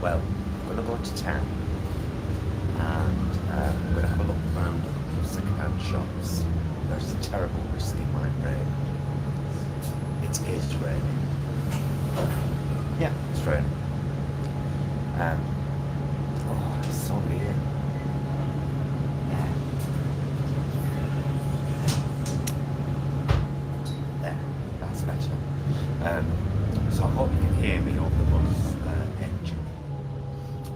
Well, I'm going to go to town and I'm going to have a look around the second-hand shops. There's a terrible risk it might rain. It is raining. Yeah, it's raining. Oh, it's so weird. There, that's better. So I hope you can hear me over the bus engine.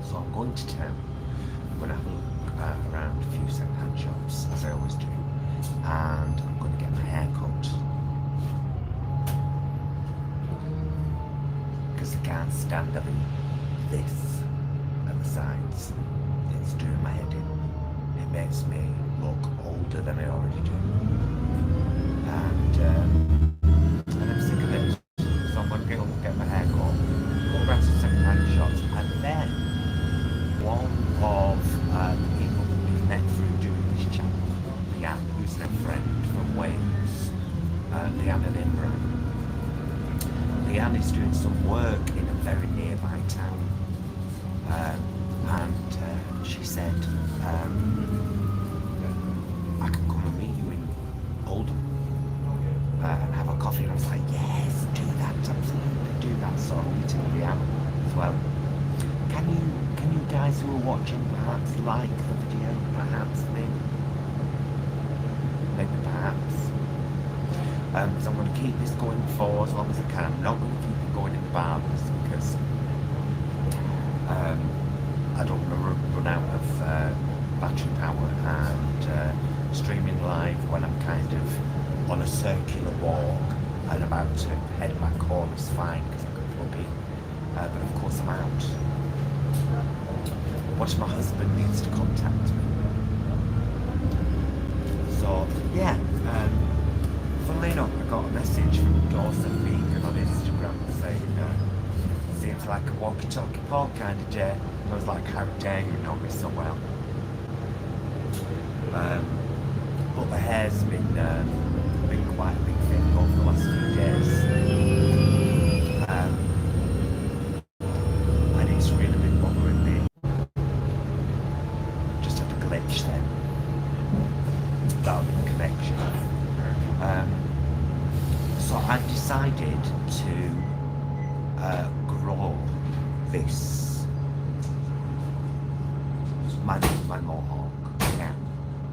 So I'm going to town. I'm going to have a look around a few second-hand shops, as I always do, and I'm going to get my hair cut. Because I can't stand having this at the sides. It's doing my head in. It makes me look older than I already do. And I'm sick of it. So I'm going to go get my hair cut, go around some second-hand shops, and then one of the people that we've met through doing this channel, Leanne, who's a friend from Wales, Leanne in Edinburgh. Leanne is doing some work in a very nearby town, and she said, I can come and meet you in Oldham and have a coffee. And I was like, yes, do that, absolutely do that. So I'm going to tell Leanne as well. Can you guys who are watching perhaps like the video? Perhaps, maybe perhaps. So I'm going to keep this going for as long as I can. I'm not going to keep it going in the barbers because I don't want to run out of battery power, and streaming live when I'm kind of on a circular walk and about to head back home is fine because I can plug in. But of course I'm out. What if my husband needs to contact me? So yeah, funnily enough, I got a message from Dawson Vegan on Instagram saying, seems like a walkie-talkie Paul kind of day. And I was like, how dare you know me so well? But the hair's been quite a big thing over the last few days. And it's really been bothering me. Just had a glitch then. That connection. So I decided to grow this, my mohawk, yeah,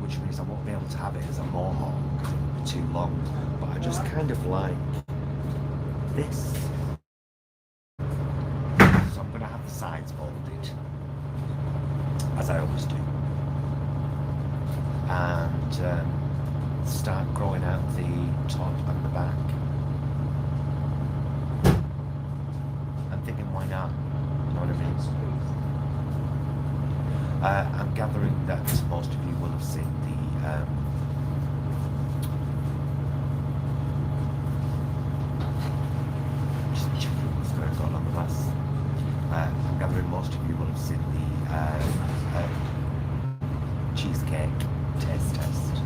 which means I won't be able to have it as a mohawk because it will be too long, but I just kind of like this. So I'm going to have the sides folded, as I always do, and start growing out the top and the back. I'm thinking, why not? You know what I mean? I'm gathering that most of you will have seen the just checking what's going on the bus. I'm gathering most of you will have seen the cheesecake taste test.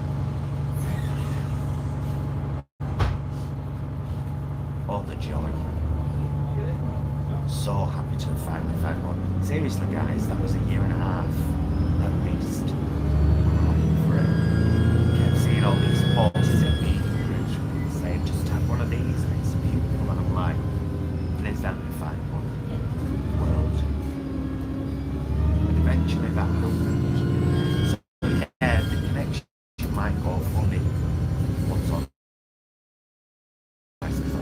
All the joy. So happy to have finally found one. Seriously guys, that was a year and a half at least for it. Kept seeing all these posts at me saying just have one of these and it's beautiful, and I'm like, please let me find one in the world. And eventually that happened. So yeah, the connection might go funny once on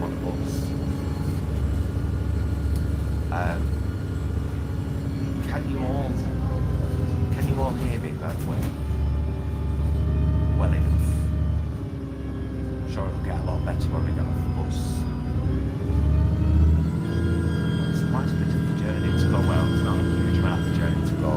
one of us. Can you all hear me that way? Well enough. I'm sure it'll get a lot better when we get off the bus. It's quite a bit of the journey to go. Well, it's not a huge amount of the journey to go.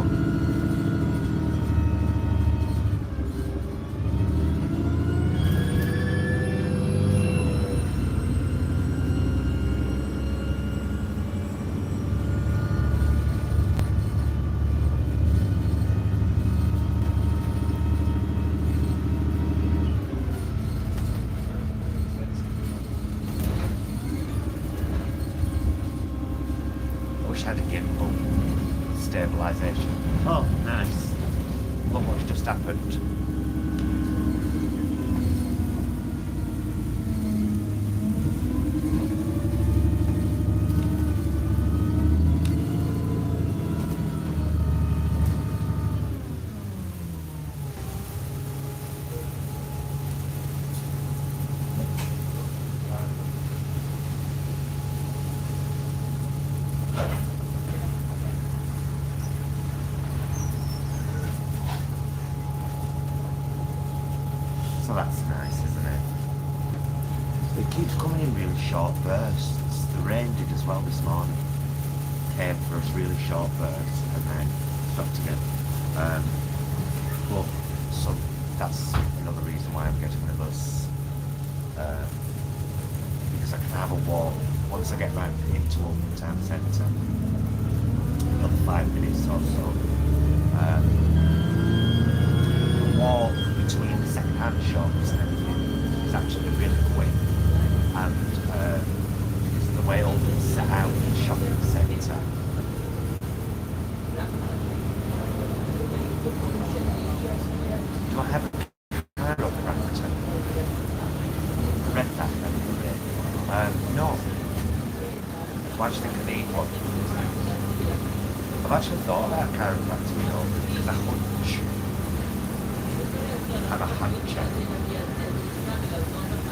Had a gimbal. stabilisation. Oh, nice. Look what's just happened. So that's nice, isn't it? It keeps coming in really short bursts. The rain did as well this morning. Came for us really short bursts and then stopped again. But so that's another reason why I'm getting the bus. Because I can have a walk once I get back into Oldham Town Centre. Another 5 minutes or so. The walk between the second-hand shops and everything is actually really quick, and because of the way Oldham's set out in the shopping centre. Do I have a chiropractor? I read that the other day. No. I actually think I need one. I've actually thought about chiropractor, you know, because I hunch. I'm a huncher.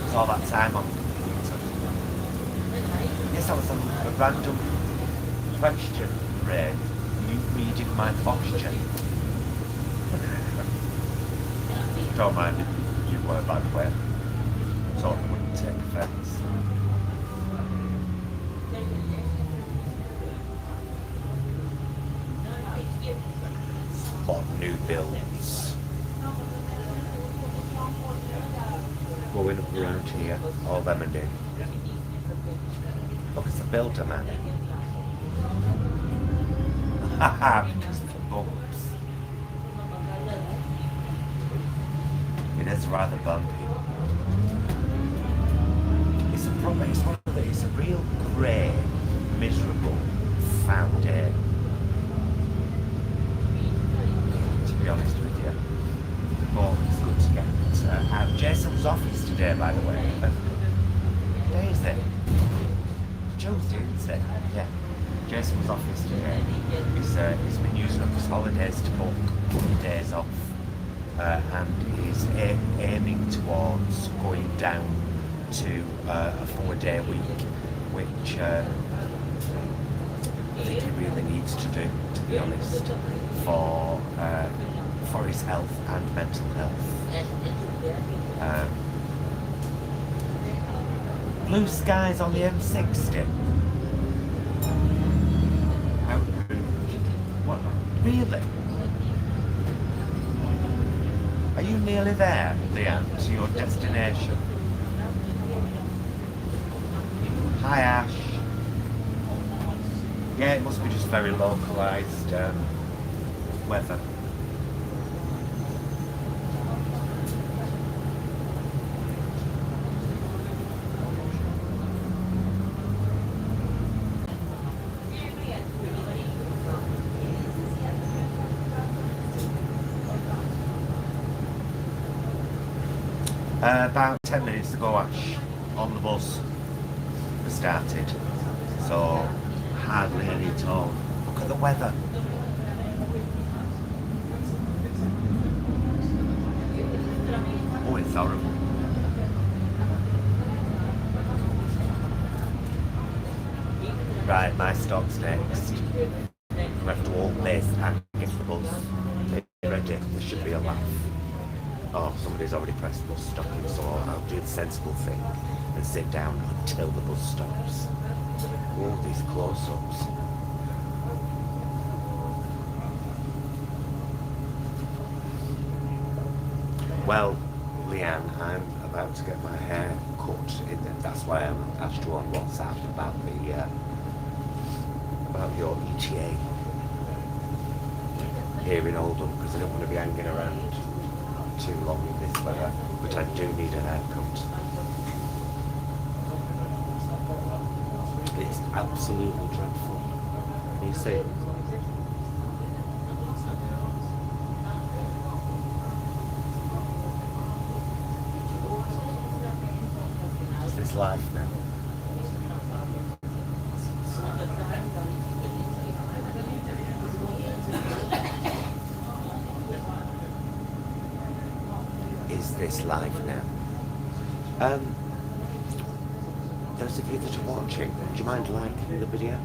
It's all that time on the computer. Yes, that was a random question, Ray. You reading my posture. Don't mind if you were a bad way. So I wouldn't take offence. What new builds? Going up around here, all them and in. Look, it's a builder, man. Haha, because of the bumps. It is rather bumpy. It's a problem, it's one of the, it's a real grey, miserable, foul day. To be honest with you. But it's good to get out of Jason's office today, by the way. What day is it? Tuesday, isn't it? Yeah. Jason's office today. He's been using up his holidays to book days off. And he's aiming towards going down to a 4-day week, which I think he really needs to do, to be honest, for his health and mental health. Blue skies on the M60. What? Really? Are you nearly there, Leanne, to your destination? Hi, Ash. Yeah, it must be just very localised weather. About 10 minutes ago, Ash, on the bus, we started, so hardly any at all. Look at the weather. Oh, it's horrible. Right, my stop's next. We have to walk this and get the bus. Be ready, there should be a laugh. Oh, somebody's already pressed bus stopping, so I'll do the sensible thing and sit down until the bus stops. Oh, these close-ups. Well, Leanne, I'm about to get my hair cut. That's why I asked you on WhatsApp about your ETA here in Oldham, because I don't want to be hanging around too long in this weather, but I do need a haircut. It's absolutely dreadful. Can you see? life now? Is this life now? Those of you that are watching, do you mind liking the video?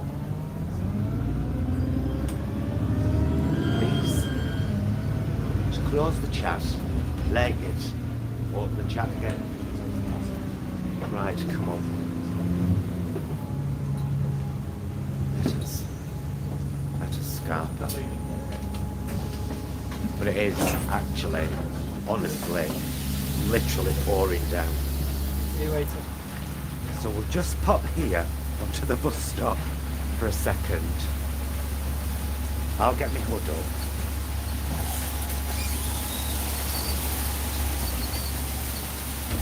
Please. Just close the chat, like it, open the chat again. Right, come on. Let us scarp that. But it is actually, honestly, literally pouring down. See you later. So we'll just pop here onto the bus stop for a second. I'll get my hood up.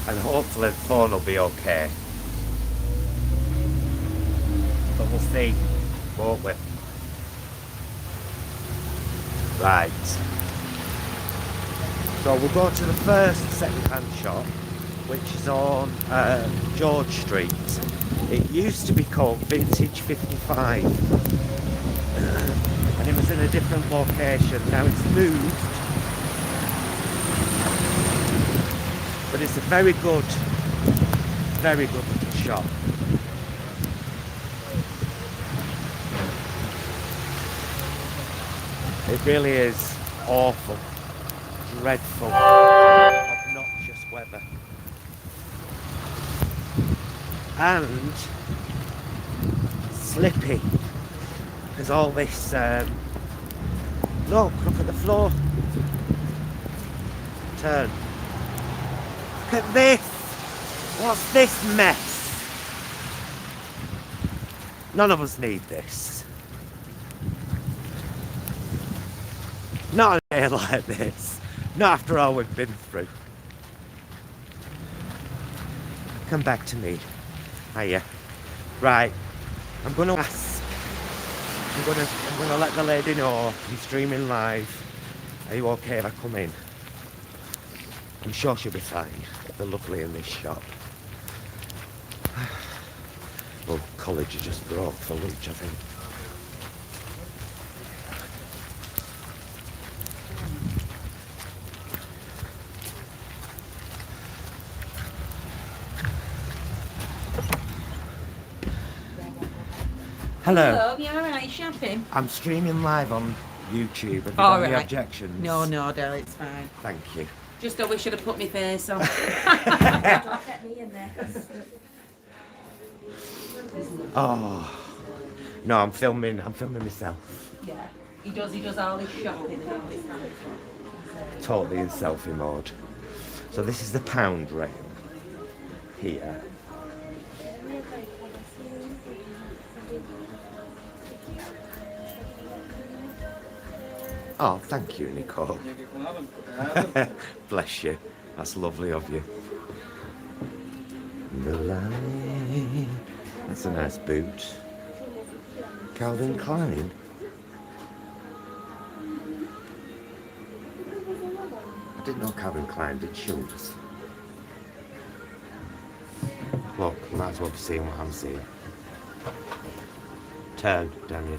And hopefully the phone will be okay. But we'll see, won't we? Right. So we'll go to the first second-hand shop, which is on George Street. It used to be called Vintage 55. And it was in a different location. Now it's moved. But it's a very good little shop. It really is awful, dreadful, obnoxious weather. And slippy. There's all this, look at the floor. Turn. Look at this. What's this mess? None of us need this. Not a day like this. Not after all we've been through. Come back to me. Hiya. Right. I'm gonna ask. I'm gonna let the lady know I'm streaming live. Are you okay if I come in? I'm sure she'll be fine. They're lovely in this shop. Well, college just broke for lunch, I think. Hello. Hello, you alright shopping? I'm streaming live on YouTube. Have you got any objections? No, darling, it's fine. Thank you. Just thought we should have put my face on. Get me in there. Oh no, I'm filming myself. Yeah, he does all his shopping and all his stuff. Totally in selfie mode. So this is the pound rail here. Oh, thank you, Nicole. Bless you. That's lovely of you. The line. That's a nice boot. Calvin Klein. I didn't know Calvin Klein did shoes. Look, you might as well be seeing what I'm seeing. Turn, damn you.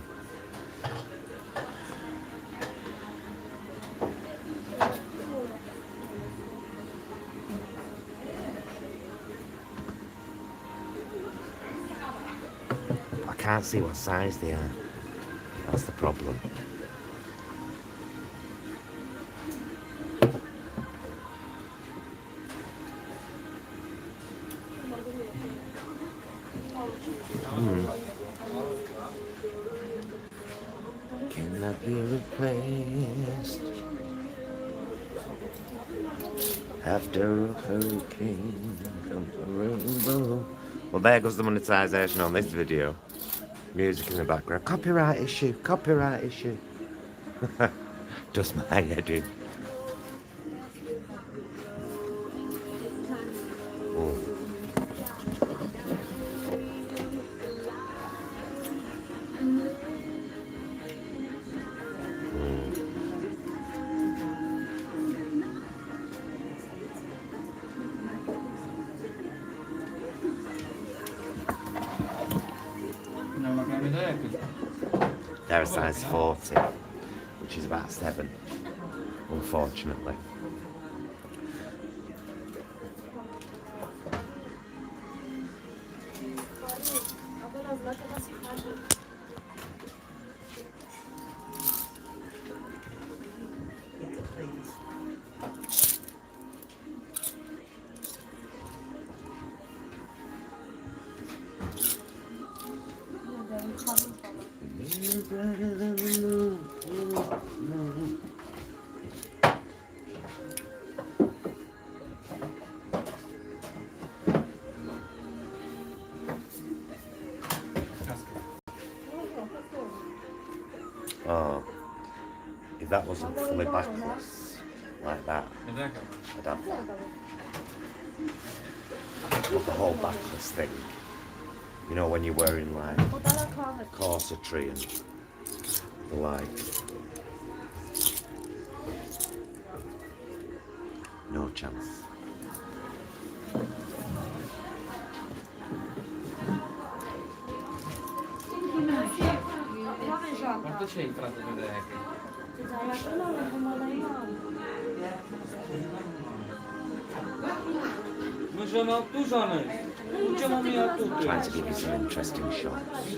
I can't see what size they are. That's the problem. Can that be replaced after a hurricane comes a rainbow? Well, there goes the monetization on this video. Music in the background. Copyright issue. Copyright issue. Does my head in. Oh. They're a size 40, which is about 7, unfortunately. Oh, if that wasn't fully backless like that, I'd have that. But the whole backless thing, you know, when you're wearing like corsetry and the like, no chance. Quanto c'entra da vedere? Trying to give you some interesting shots.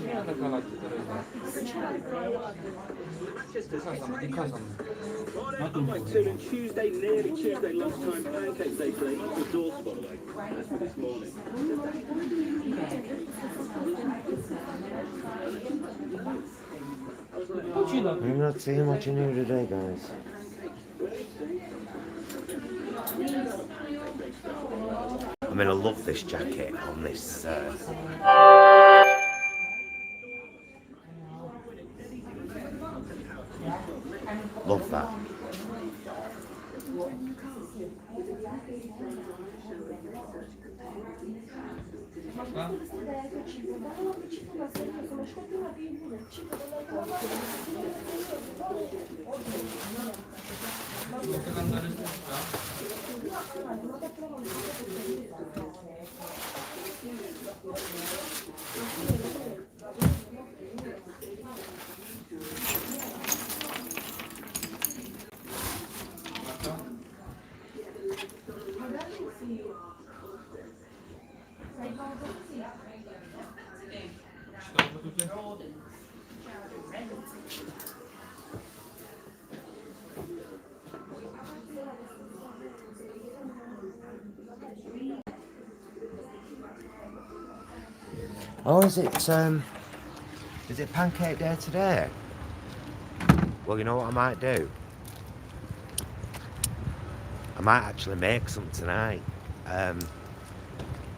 Tuesday, nearly Tuesday, lunchtime pancake day, please. The doors, by the way. That's for this morning. I'm not seeing much in here today, guys. I mean, I love this jacket on this. Love that. Oh, is it pancake day today? Well, you know what I might do? I might actually make some tonight.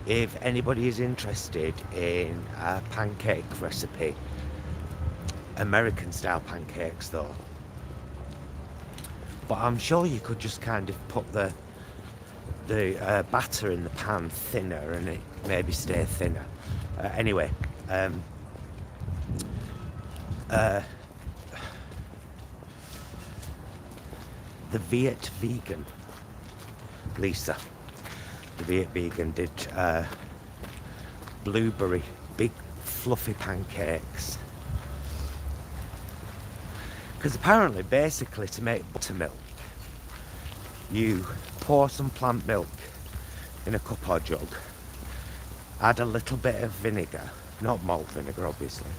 If anybody is interested in a pancake recipe, American style pancakes though, but I'm sure you could just kind of put the batter in the pan thinner and it maybe stay thinner. Anyway, the Viet Vegan, Lisa, the Viet Vegan did blueberry, big fluffy pancakes. Because apparently, basically, to make buttermilk, you pour some plant milk in a cup or jug, add a little bit of vinegar, not malt vinegar obviously,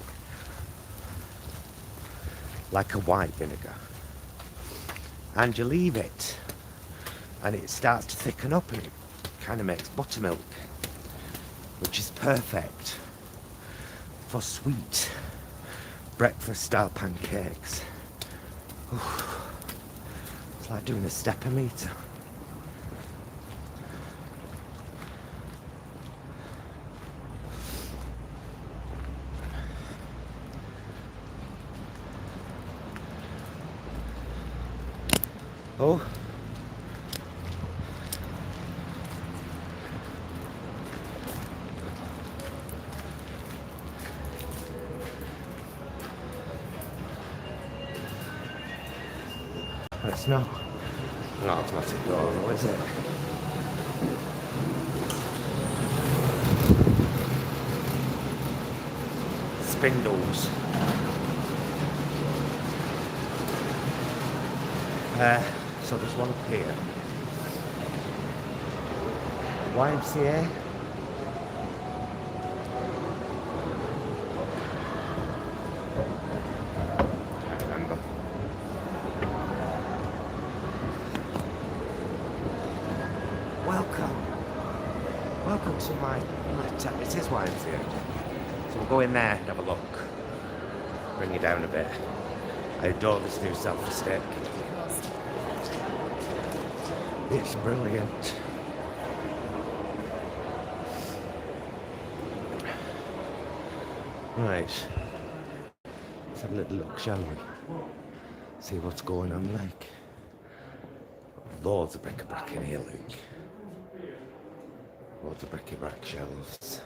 like a white vinegar, and you leave it and it starts to thicken up and it kind of makes buttermilk, which is perfect for sweet breakfast style pancakes. Oof. It's like doing a stepper meter. Oh. It's not an automatic door, though, is it? spindles. So there's one up here. YMCA. Can't remember. Welcome to my town. It is YMCA. So we'll go in there and have a look. Bring it down a bit. I adore this new selfie stick. It's brilliant. Right. Let's have a little look, shall we? See what's going on like. Loads of bric-a-brac in here, Luke. Loads of bric-a-brac shelves.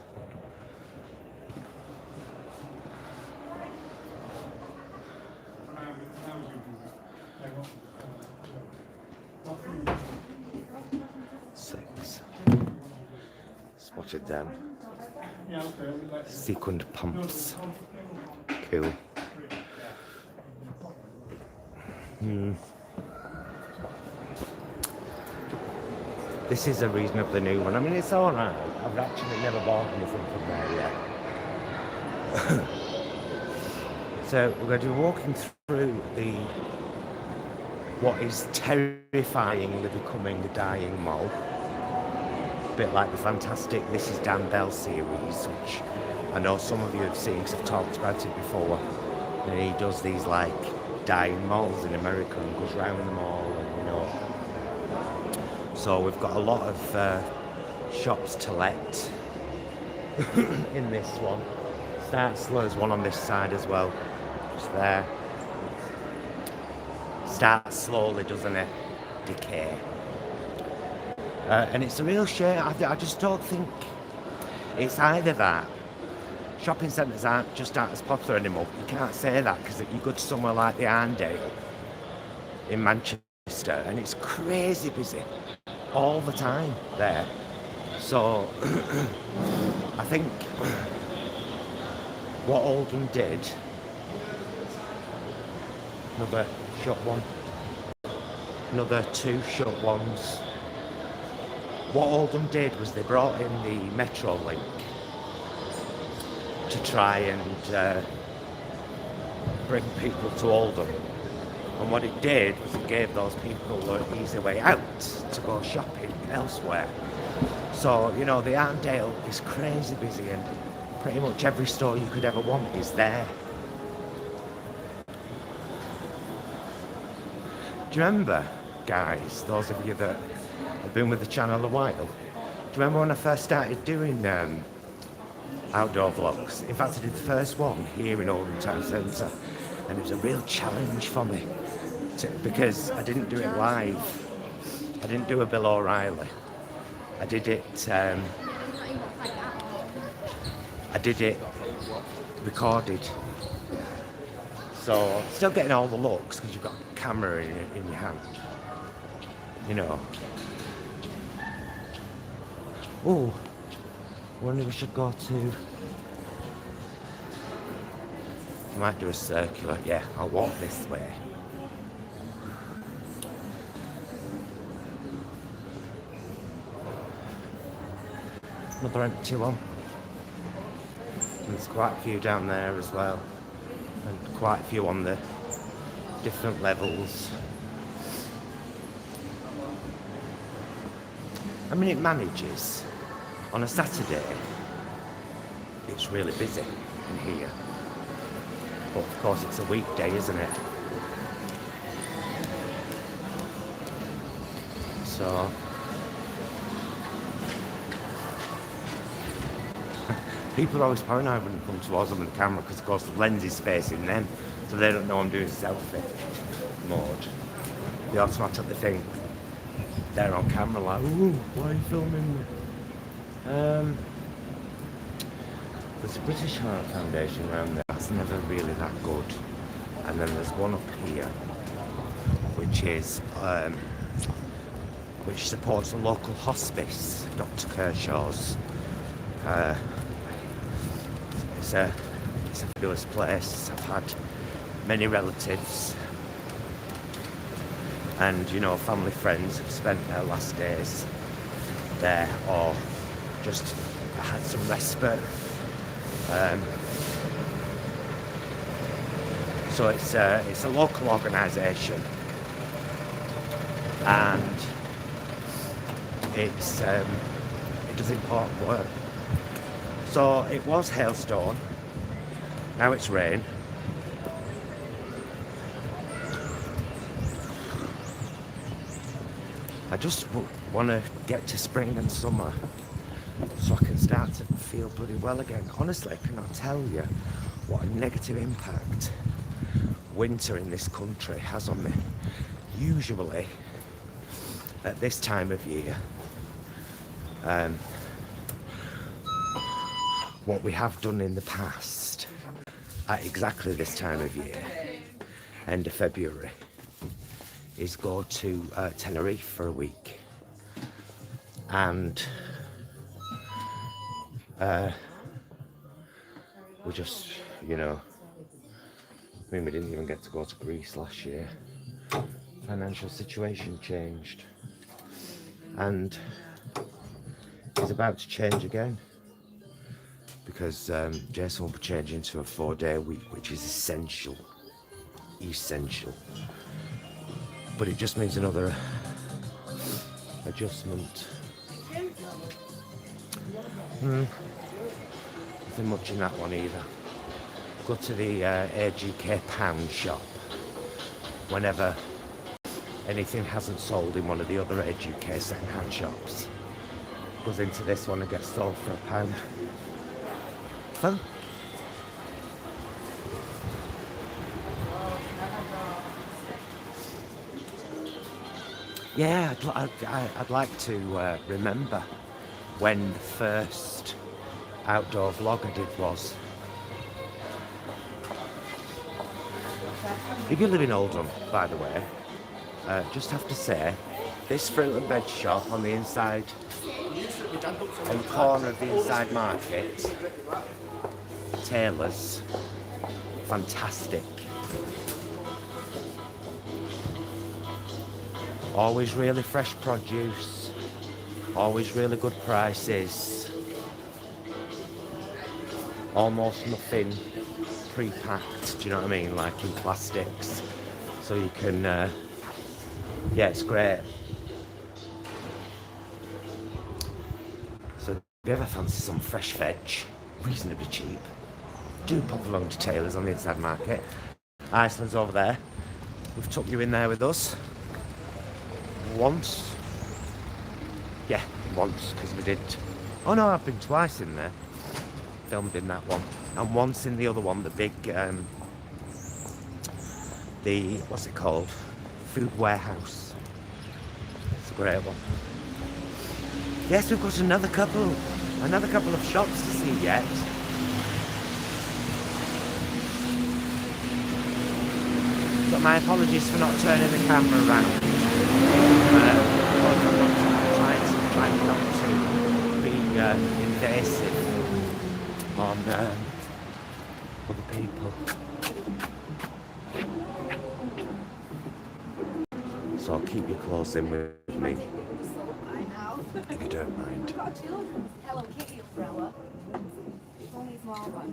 Six. Spotted them. Sequined pumps. Cool. This is a reasonably new one. I mean, it's alright. I've actually never bought anything from there yet. So we're going to be walking through what is terrifyingly becoming a dying mall. A bit like the fantastic This Is Dan Bell series, which I know some of you have seen because I've talked about it before. And he does these like dying malls in America and goes round them all, and you know. So we've got a lot of shops to let in this one. Starts slow, there's one on this side as well. Just there. Starts slowly, doesn't it? Decay. And it's a real shame. I just don't think it's either that. Shopping centres aren't as popular anymore. You can't say that because you go to somewhere like the Arndale in Manchester and it's crazy busy all the time there. So I think what Oldham did, another shut one, another two shut ones. What Oldham did was they brought in the Metro link to try and bring people to Oldham. And what it did was it gave those people an easy way out to go shopping elsewhere. So, you know, the Arndale is crazy busy and pretty much every store you could ever want is there. Do you remember, guys, those of you that have been with the channel a while, do you remember when I first started doing outdoor vlogs? In fact, I did the first one here in Oldham Town Centre, and it was a real challenge for me because I didn't do it live. I didn't do a Bill O'Reilly. I did it recorded. So still getting all the looks because you've got a camera in your hand, you know. Oh, wonder we should go to. I might do a circular. Yeah, I'll walk this way. Another empty one. And there's quite a few down there as well, and quite a few on the different levels. I mean, it manages. On a Saturday, it's really busy in here. But of course, it's a weekday, isn't it? So people are always paranoid when it comes towards them on the camera because, of course, the lens is facing them, so they don't know I'm doing selfie mode. They automatically think they're on camera, like, ooh, why are you filming me? There's a British Heart Foundation around there. That's never really that good. And then there's one up here, which is which supports a local hospice, Dr. Kershaw's. It's It's a fabulous place. I've had many relatives and, you know, family friends have spent their last days there or just had some respite. So it's a local organisation, and it does important work. So it was hailstone, now it's rain. I just want to get to spring and summer so I can start to feel bloody well again. Honestly, I cannot tell you what a negative impact winter in this country has on me. Usually at this time of year, what we have done in the past at exactly this time of year, end of February, is go to Tenerife for a week, and we just, you know, I mean, we didn't even get to go to Greece last year. Financial situation changed, and it's about to change again, because Jason will be changing to a 4-day week, which is essential. But it just means another adjustment. Nothing much in that one either. Go to the AGK pound shop whenever anything hasn't sold in one of the other AGK second-hand shops. Goes into this one and gets sold for £1. Fun. Yeah, I'd like to remember when the first outdoor vlog I did was. If you live in Oldham, by the way, just have to say, this fruit and veg shop on the inside, on the corner of the inside market, Taylor's, fantastic. Always really fresh produce, always really good prices, almost nothing pre-packed, do you know what I mean, like in plastics, so you can, yeah, it's great. So if you ever fancy some fresh veg, reasonably cheap, do pop along to Taylor's on the inside market. Iceland's over there. We've took you in there with us once. Yeah, once, because we did. Oh no, I've been twice in there. Filmed in that one, and once in the other one, the big, the, what's it called? Food warehouse. It's a great one. Yes, we've got another couple of shops to see yet. But my apologies for not turning the camera around. Trying not to be invasive on other people. So I'll keep you close in with me, if you don't mind. Hello Kitty umbrella. Only a small one.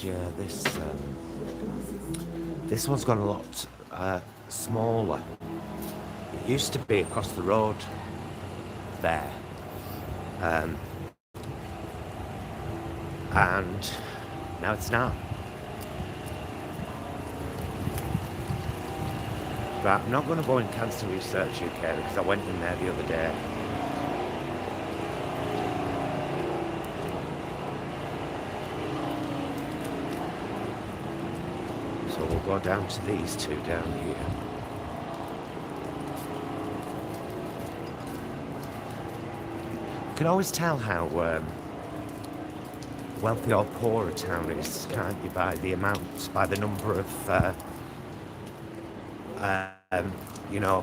Yeah, this one's got a lot smaller. It used to be across the road there, and now it's not. But I'm not going to go in Cancer Research UK because I went in there the other day. So we'll go down to these two down here. You can always tell how wealthy or poor a town is, can't you, by the amount, by the number of, you know,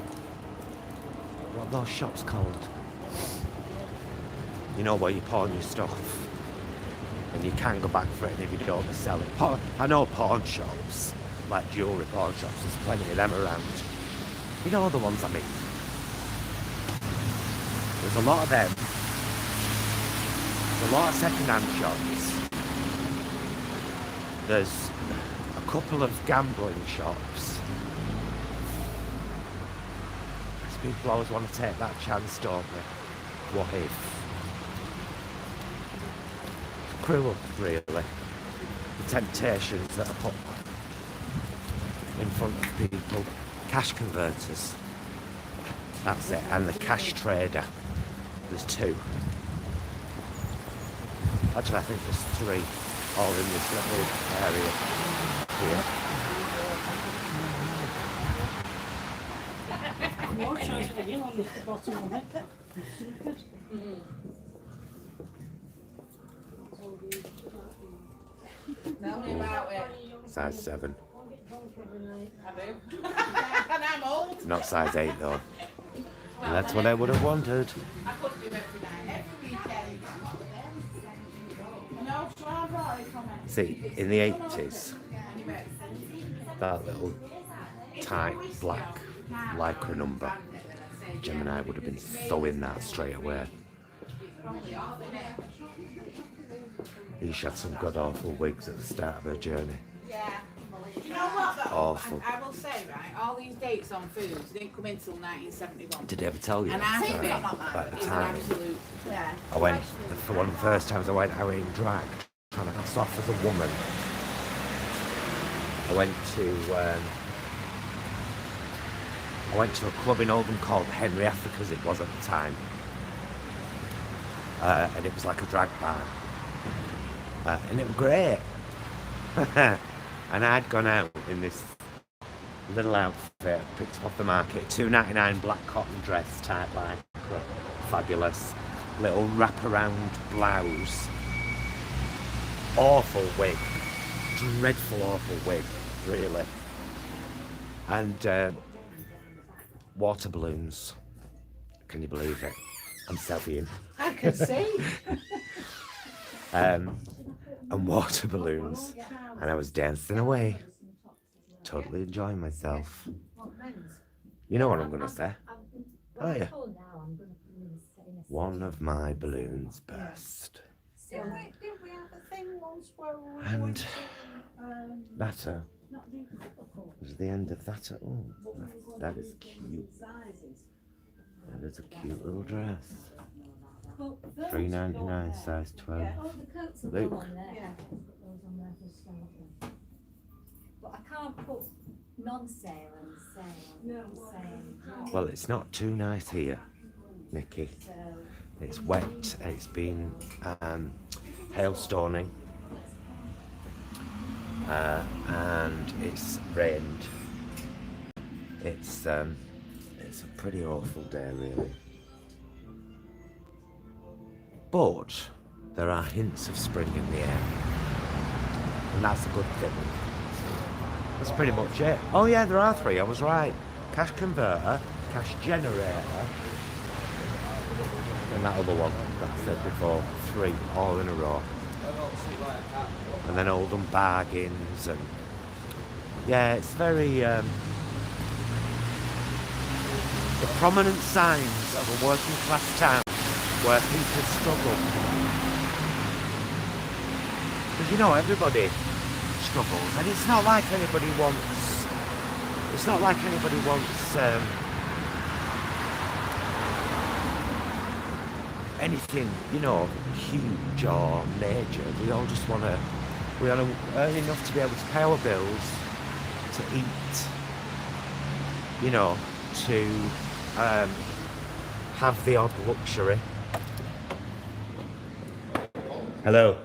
what are those shops called? You know, where you pawn your stuff and you can't go back for it if you don't sell it. I know pawn shops, like jewellery pawn shops, there's plenty of them around. You know the ones I mean. There's a lot of them. There's a lot of second-hand shops. There's a couple of gambling shops. Because people always want to take that chance, don't they? What if? It's cruel, really. The temptations that are put in front of people. Cash converters. That's it. And the cash trader. There's two. Actually, I think there's three, all in this little area here. More choice for you on the bottom of it. Tell me about it. Size 7. I do. And I'm old. Not size 8 though. And that's what I would have wanted. I could do every night, every weekend. No, so I brought it from it. See, in the 80s, that little tight black lycra number, Jim and I would have been throwing that straight away. He had some god awful wigs at the start of her journey. Yeah. You know what though? Awful. I will say, right, all these dates on foods didn't come in till 1971. Did I ever tell you? And I think at the it's an time, absolute, yeah. I went, for one of the first times I went out in drag, trying to pass off as a woman. I went to a club in Oldham called Henry Africa's, it was at the time. And it was like a drag bar. And it was great. And I'd gone out in this little outfit, picked up off the market, $2.99 black cotton dress, tight like, fabulous, little wraparound blouse, awful wig, dreadful awful wig, really, and water balloons. Can you believe it? I'm selfieing. I can see. And water balloons, and I was dancing away, totally enjoying myself. You know what I'm gonna say? Oh yeah. One of my balloons burst, and that was the end of that. Oh, that is cute. That is a cute little dress. $3.99, size 12. Look. But I can't put non-sale and sale. Well, it's not too nice here, Nikki. It's wet. It's been hailstoning, and it's rained. It's a pretty awful day, really. But there are hints of spring in the air, and that's a good thing. That's pretty much it. Oh yeah, there are 3, I was right. Cash converter, cash generator, and that other one that I said before. 3, all in a row. And then Oldham bargains, and yeah, it's very the prominent signs of a working class town where people struggle. Because you know, everybody struggles, and it's not like anybody wants anything, you know, huge or major. We all just want to earn enough to be able to pay our bills, to eat, you know, to have the odd luxury. Hello.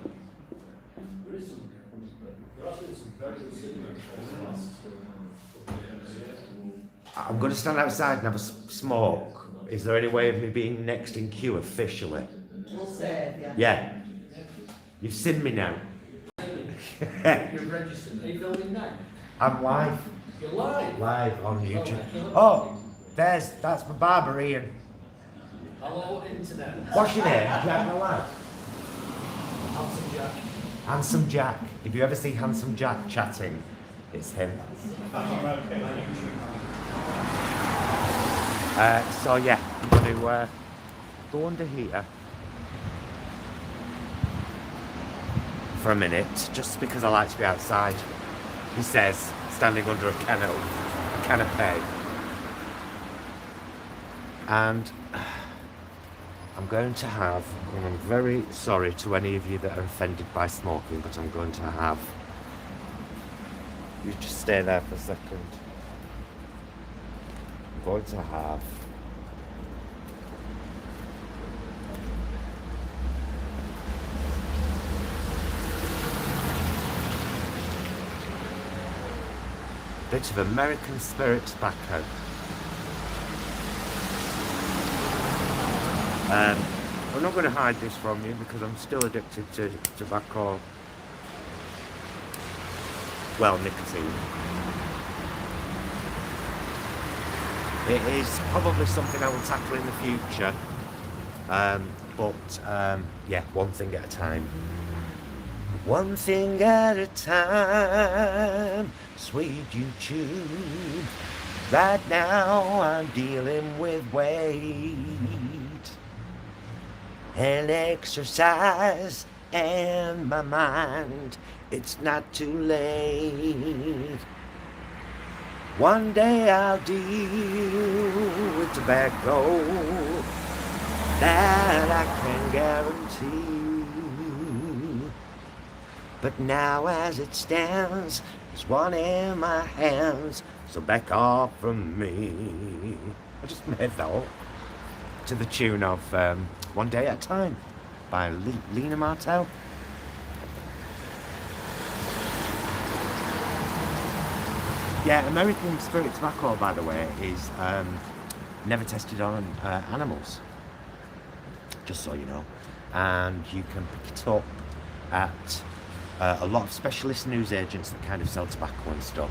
I'm going to stand outside and have a smoke. Is there any way of me being next in queue officially? We'll save, yeah. Yeah. You've seen me now. You're registered. Are you filming now? I'm live. You're live. Live on YouTube. Oh, that's my barber Ian. Hello, internet. What's your name? Jack my lad? Handsome Jack. Handsome Jack. If you ever see Handsome Jack chatting, it's him. So yeah, I'm going to go under here for a minute, just because I like to be outside. He says, standing under a canopy. And I'm going to have, and I'm very sorry to any of you that are offended by smoking, but I'm going to have, you just stay there for a second. I'm going to have a bit of American Spirit tobacco. I'm not going to hide this from you because I'm still addicted to tobacco, well, nicotine. It is probably something I will tackle in the future, yeah, one thing at a time. One thing at a time, sweet YouTube. Right now I'm dealing with weight and exercise and my mind. It's not too late. One day I'll deal with tobacco, that I can guarantee. But now as it stands, there's one in my hands, so back off from me. I just made that up to the tune of One Day at a Time by Lena Martell. Yeah, American Spirit tobacco, by the way, is never tested on animals, just so you know. And you can pick it up at a lot of specialist newsagents that kind of sell tobacco and stuff,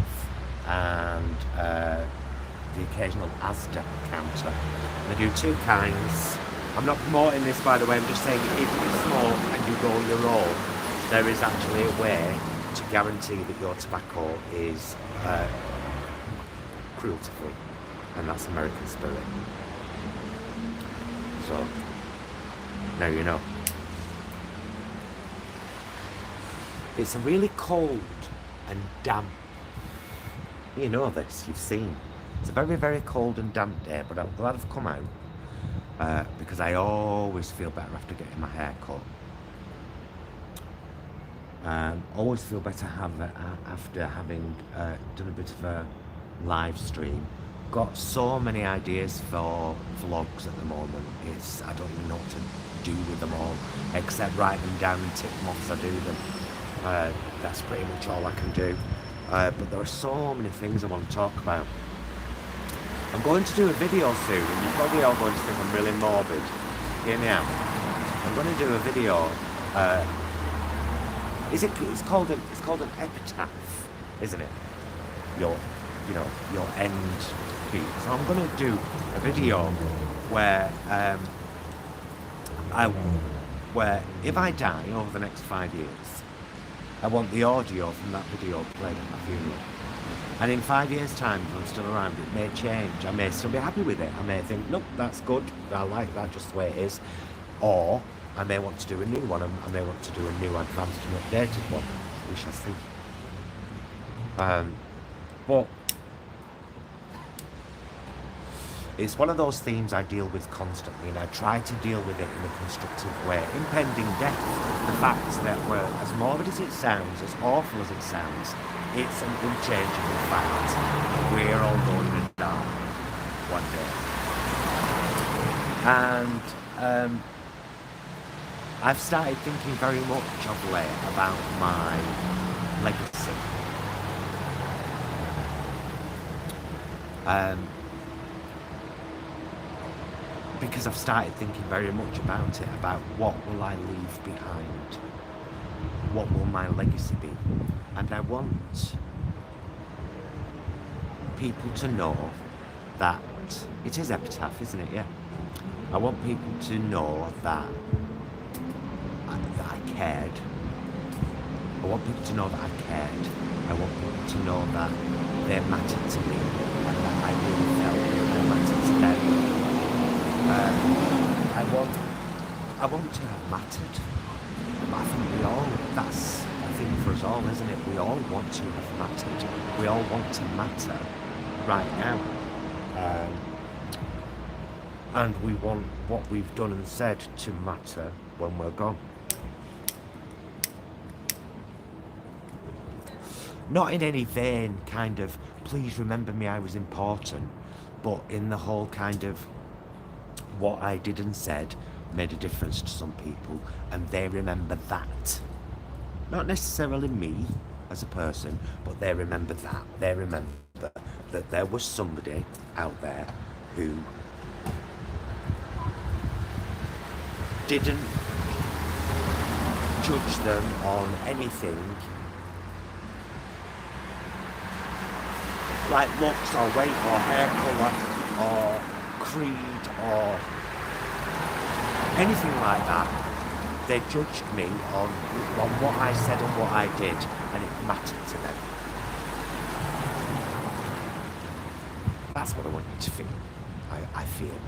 and the occasional Asda counter. They do two kinds. I'm not promoting this, by the way, I'm just saying if you smoke and you roll your own, there is actually a way to guarantee that your tobacco is cruelty-free, and that's American Spirit. So, now you know. It's a really cold and damp, you know this, you've seen. It's a very, very cold and damp day, but I'm glad I've come out because I always feel better after getting my hair cut. Always feel better after having done a bit of a live stream. Got so many ideas for vlogs at the moment. I don't even know what to do with them all, except write them down and tick them off as I do them. That's pretty much all I can do. But there are so many things I want to talk about. I'm going to do a video soon, and you're probably all going to think I'm really morbid. Hear me out. I'm going to do a video. It's called an epitaph, isn't it? Your end piece. So I'm going to do a video where where if I die over the next 5 years, I want the audio from that video played at my funeral. And in 5 years' time, if I'm still around, it may change. I may still be happy with it. I may think, nope, that's good. I like that just the way it is. Or I may want to do a new one. I may want to do a new advanced and updated one. We shall see. But it's one of those themes I deal with constantly, and I try to deal with it in a constructive way. Impending death, the fact that as morbid as it sounds, as awful as it sounds, it's an unchangeable fact. We're all going to die one day. And I've started thinking very much of late about my legacy. Because I've started thinking very much about it, about what will I leave behind. what will my legacy be? And I want people to know that it is epitaph, isn't it? Yeah. I want people to know that I cared. I want people to know that I cared. I want people to know that they mattered to me and that I really felt they mattered to them. I want to have mattered. I think we all, that's a thing for us all, isn't it? We all want to have mattered. We all want to matter right now. And we want what we've done and said to matter when we're gone. Not in any vain kind of, please remember me, I was important, but in the whole kind of, what I did and said made a difference to some people, and they remember that. Not necessarily me as a person, but they remember that. They remember that there was somebody out there who didn't judge them on anything like looks or weight or hair colour or creed or anything like that. They judged me on what I said and what I did, and it mattered to them. That's what I want you to feel. I feel.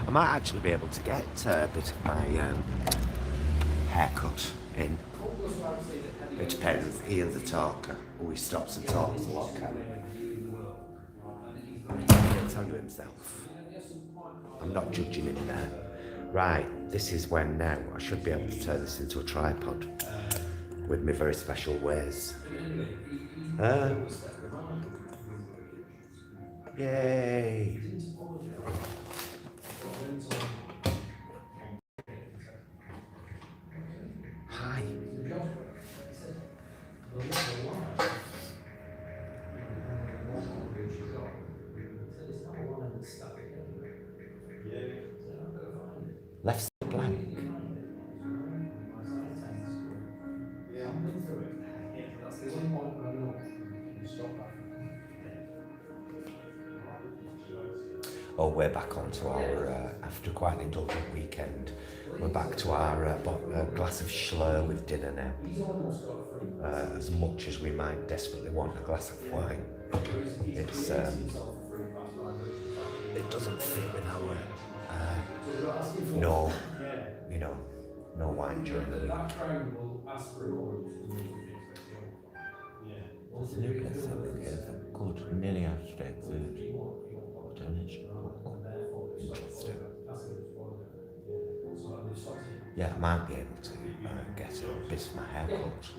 I might actually be able to get a bit of my haircut in. It depends. Ian's a talker. Oh, he stops and talks a lot. He'll tell you himself. I'm not judging him there. Right, this is when now I should be able to turn this into a tripod with my very special ways. Yay! Hi. Left side blank. Oh, we're back onto our, after quite an indulgent weekend, we're back to our glass of Schlur with dinner now. As much as we might desperately want a glass of wine, it's, it doesn't fit with our, no, you know, no wine during the week. There's a new place I think here, good, nearly out of date food. Interesting. Yeah, I might be able to get a bit of my hair cut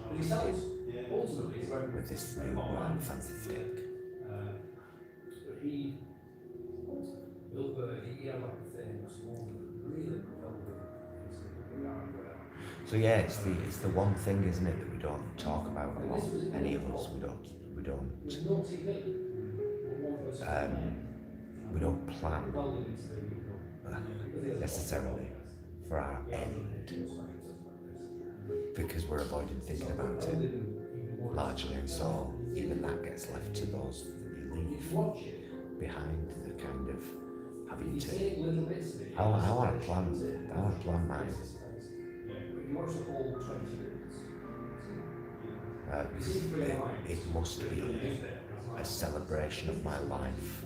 with this new fancy stick. So yeah, it's the one thing, isn't it, that we don't talk about a lot. Any of us, we don't plan necessarily for our end because we're avoiding thinking about it largely, and so even that gets left to those that we leave behind, the kind of having to. I want to plan mine. It must be a celebration of my life,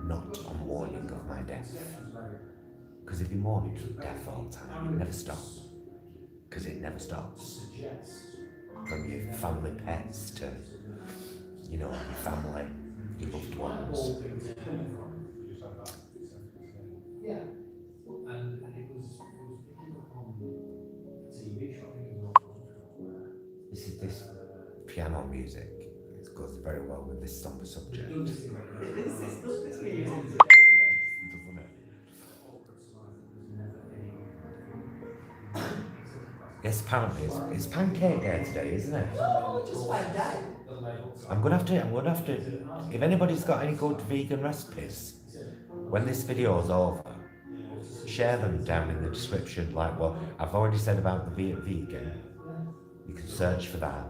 not a mourning of my death. Because if you're mourning death all the time, it never stops. Because it never stops. From your family pets to, you know, your family, your loved ones. This piano music, it goes very well with this somber subject. Yes, apparently it's pancake day today, isn't it? Oh, just found out. I'm gonna have to, if anybody's got any good vegan recipes, when this video is over, share them down in the description, like what I've already said about the vegan. You can search for that.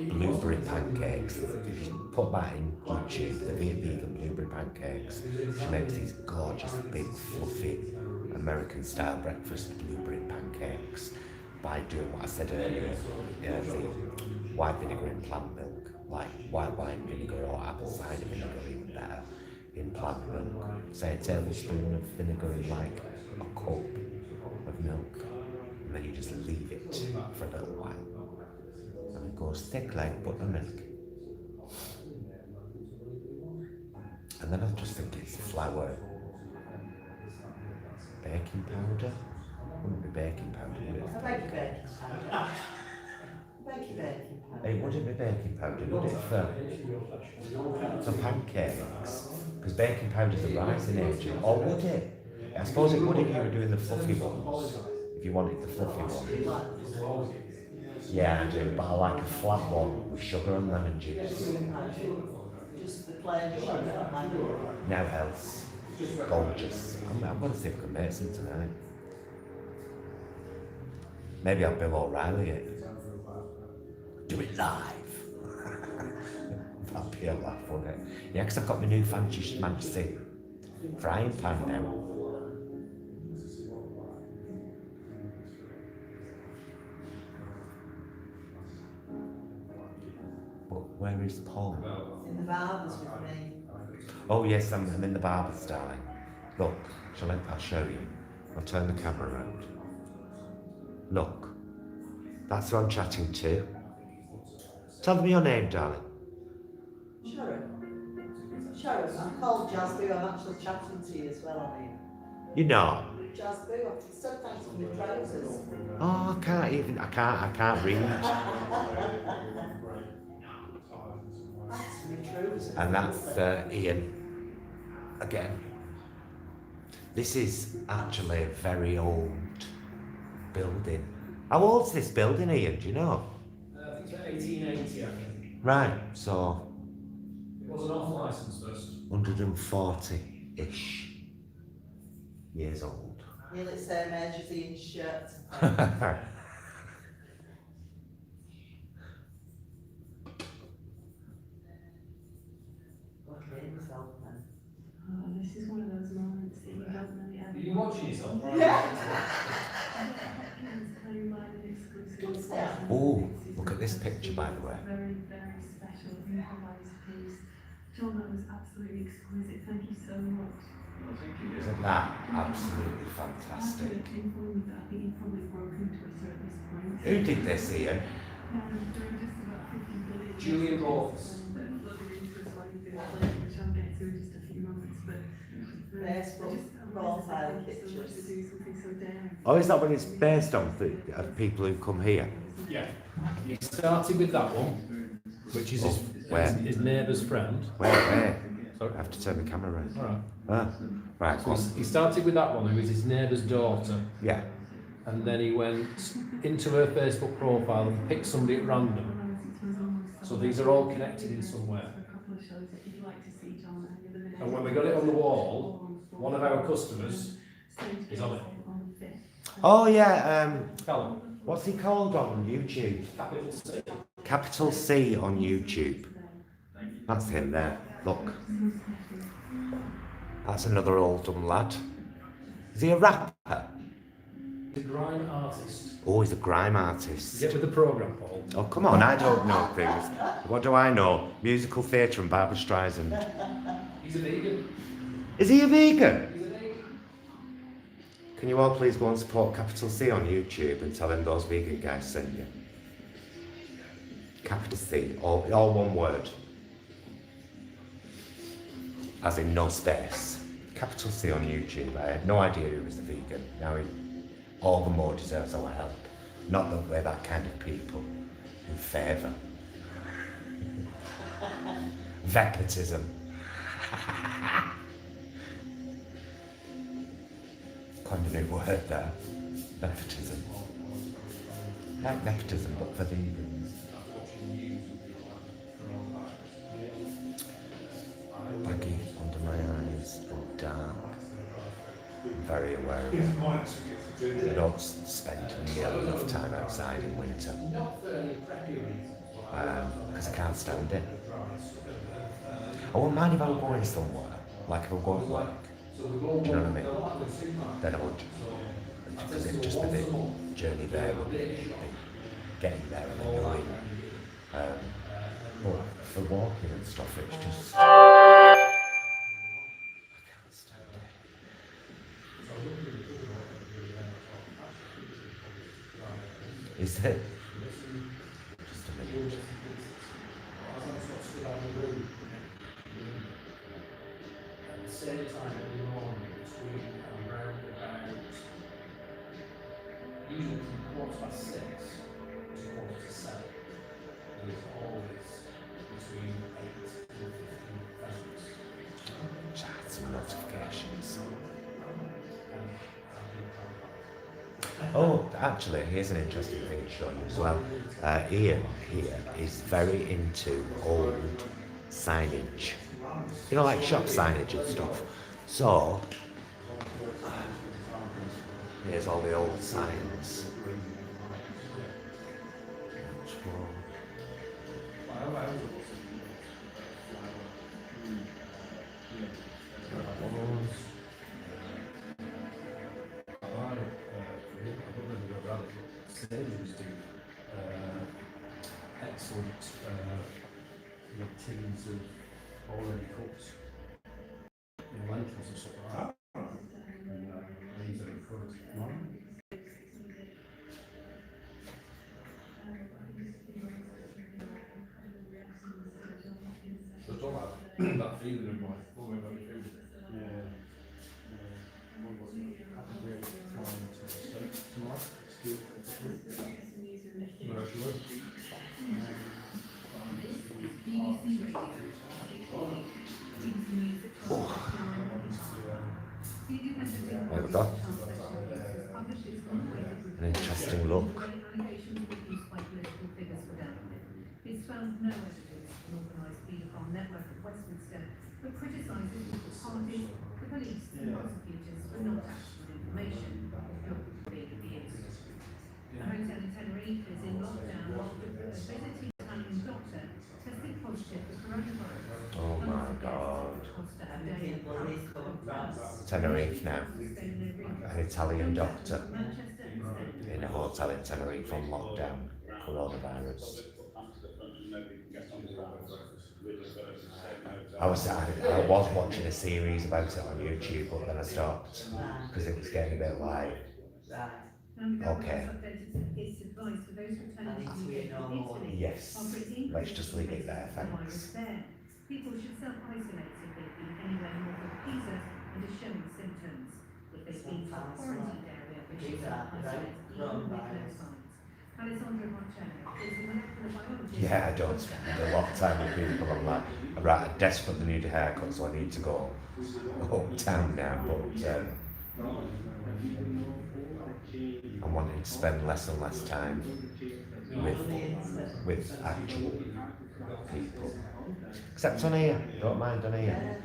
Blueberry pancakes. If you put that in YouTube, the vegan blueberry pancakes, she makes these gorgeous, big, fluffy, American-style breakfast blueberry pancakes by doing what I said earlier, the white vinegar in plant milk, like white wine vinegar or apple cider vinegar, even better, in plant milk. Say a tablespoon of vinegar in like a cup of milk, and then you just leave it for a little while. And it goes thick like buttermilk. And then I just think it's flour, baking powder. Wouldn't be baking powder, would it? I beg your baking powder. Beg your baking powder. It wouldn't be baking powder, would it? For pancakes. Because baking powder's a rising agent. Or would it? I suppose it would if you were doing the fluffy ones. If you wanted the fluffy ones. Yeah, I do, but I like a flat one with sugar and lemon juice. Just the plain sugar. Now else. Gorgeous. I'm going to see if I can make some tonight. Maybe I'll Bill O'Reilly it. Do it live. That'd be a laugh, wouldn't it? Yeah, because I've got my new fancy frying pan now. But where is Paul? In the barbers with me. Oh yes, I'm in the barber's, darling. Look, I'll show you. I'll turn the camera around. Look, that's who I'm chatting to. Tell me your name, darling. Sharon, I'm called Jasboo. I'm actually chatting to you as well, I mean. You know. Jasboo, sometimes in my trousers. Oh, I can't read. And that's Ian again. This is actually a very old building. How old's this building, Ian? Do you know? I think it's about 1880, I think. Right, so It wasn't off licence first. 140-ish years old. Nearly the same age as Ian's shirt. Oh, this is one of those moments that you don't really have. Are you watching yourself? Oh, look at this picture, by the way. Very, very special, improvised piece. John, that was absolutely exquisite. Thank you so much. Isn't that absolutely fantastic? I think you probably broke into a service point. Who did this, Ian? There are just about 50 villages. Julian Roths. That flooded into a slightly bit of place, which I'll get to in just a few moments. But Facebook profile pictures. To do something so daring. Oh, is that what it's based on for people who come here? Yeah. He started with that one, which is Where? his neighbour's friend. Where? Sorry? I have to turn the camera around. Alright. Ah, right, go on. He started with that one, who was his neighbour's daughter. Yeah. And then he went into her Facebook profile and picked somebody at random. So these are all connected in some way. And when we got it on the wall, one of our customers is on it. Oh, yeah, Callum, what's he called on YouTube? capital C. Capital C on YouTube. That's him there. Look. That's another old dumb lad. Is he a rapper? The grime artist. Oh, he's a grime artist. Get with the programme, Paul. Oh, come on, I don't know things. What do I know? Musical theatre and Barbra Streisand. He's a vegan. Is he a vegan? He's a vegan. Can you all please go and support Capital C on YouTube and tell him those vegan guys sent you? Capital C, all one word. As in no space. Capital C on YouTube. I had no idea he was a vegan. Now he all the more deserves our help. Not that we're that kind of people who favour veganism. Kind of new word there. Nepotism. Like nepotism, but for vegans. Baggy under my eyes and dark. I'm very aware of it. I don't spend nearly enough time outside in winter because I can't stand it. I wouldn't mind if I were going somewhere, like if I were going to work. Do you know what I mean? Then I would, because it'd just be the journey there, would be getting there and then you're in. But for walking and stuff, it's just I can't stand it. Is it? Just a minute. At the same time every morning between around about usually from 6:15 to 7:15. There's always between 8 and 15 pheasants. Chats and notifications. Oh, actually, here's an interesting thing to show you as well. Ian here is very into old signage. You know, like shop signage and stuff. So, here's all the old signs. Excellent tins of already cooked lentils and stuff like that. These are encouraged. So it's all that feeling of like, oh my god, food. Yeah. Have a great time to steak tomorrow. No, she will. There we go. An interesting look. It's found no evidence of an organised paedophile network at Westminster, but criticises the parties, the police and prosecutors for not acting on information, being abused. A hotel in Tenerife is in lockdown after a visiting Italian doctor tested positive for coronavirus. Oh my god. Costa a day at Tenerife now. An Italian doctor in a hotel in Tenerife on lockdown. Coronavirus. I was watching a series about it on YouTube, but then I stopped because it was getting a bit like, okay, yes, let's just leave it there, thanks. People should self-isolate if they've been anywhere north of Pisa and are showing symptoms. If they've been to a quarantined area, they should self-isolate even with no signs. Alessandro Marcello is a molecular biologist. Yeah, I don't spend a lot of time with people. I'm like, right, I desperately need a haircut, so I need to go uptown now, but I'm wanting to spend less and less time with actual people. Except on here, don't mind on here.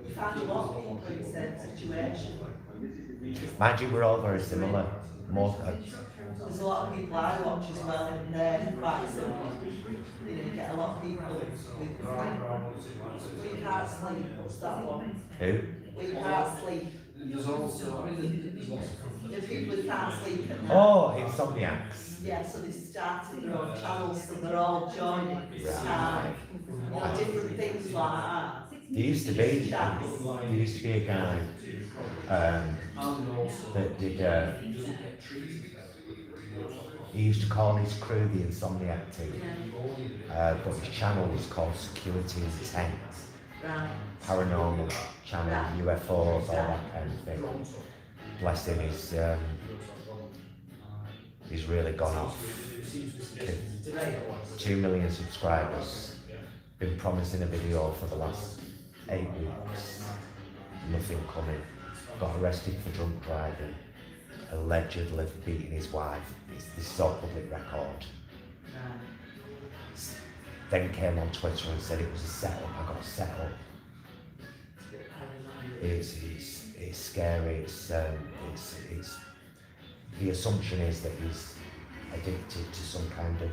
You find a lot of people in the same situation. Mind you, we're all very similar. There's a lot of people I watch as well, and they're quite similar. You know, you get a lot of people with we can't sleep. What's that one? Who? We can't sleep. There's also, I mean, there's lots of The people who can't sleep at night. Oh, insomniacs. Yeah, so they started their own channels, so they're all joining this Right. time. Or different things like that. There used to be a guy that did. He used to call his crew the Insomniac team, but his channel was called Security Intent. Right. Paranormal channel, UFOs, all that kind of thing. Bless him, he's really gone off. 2 million subscribers. Been promising a video for the last 8 weeks. Nothing coming. Got arrested for drunk driving. Allegedly beating his wife. This is all public record. Then came on Twitter and said it was a setup. I got set up. It's scary. the assumption is that he's addicted to some kind of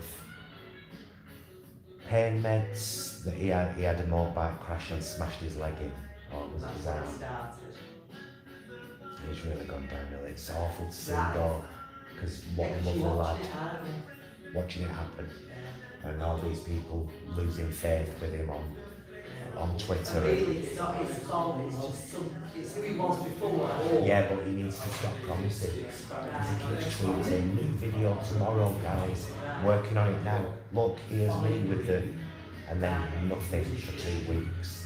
pain meds, that he had a motorbike crash and smashed his leg in, or was it his arm? He's really gone downhill. It's awful to see though, because what a lovely lad, watching it happen, and all these people losing faith with him on Twitter. Really, it's not his fault, it's just it's who he was before. Yeah, but he needs to stop promising. He keeps tweeting, new video tomorrow, guys. Working on it now. Look, here's me with the, and then nothing for 2 weeks.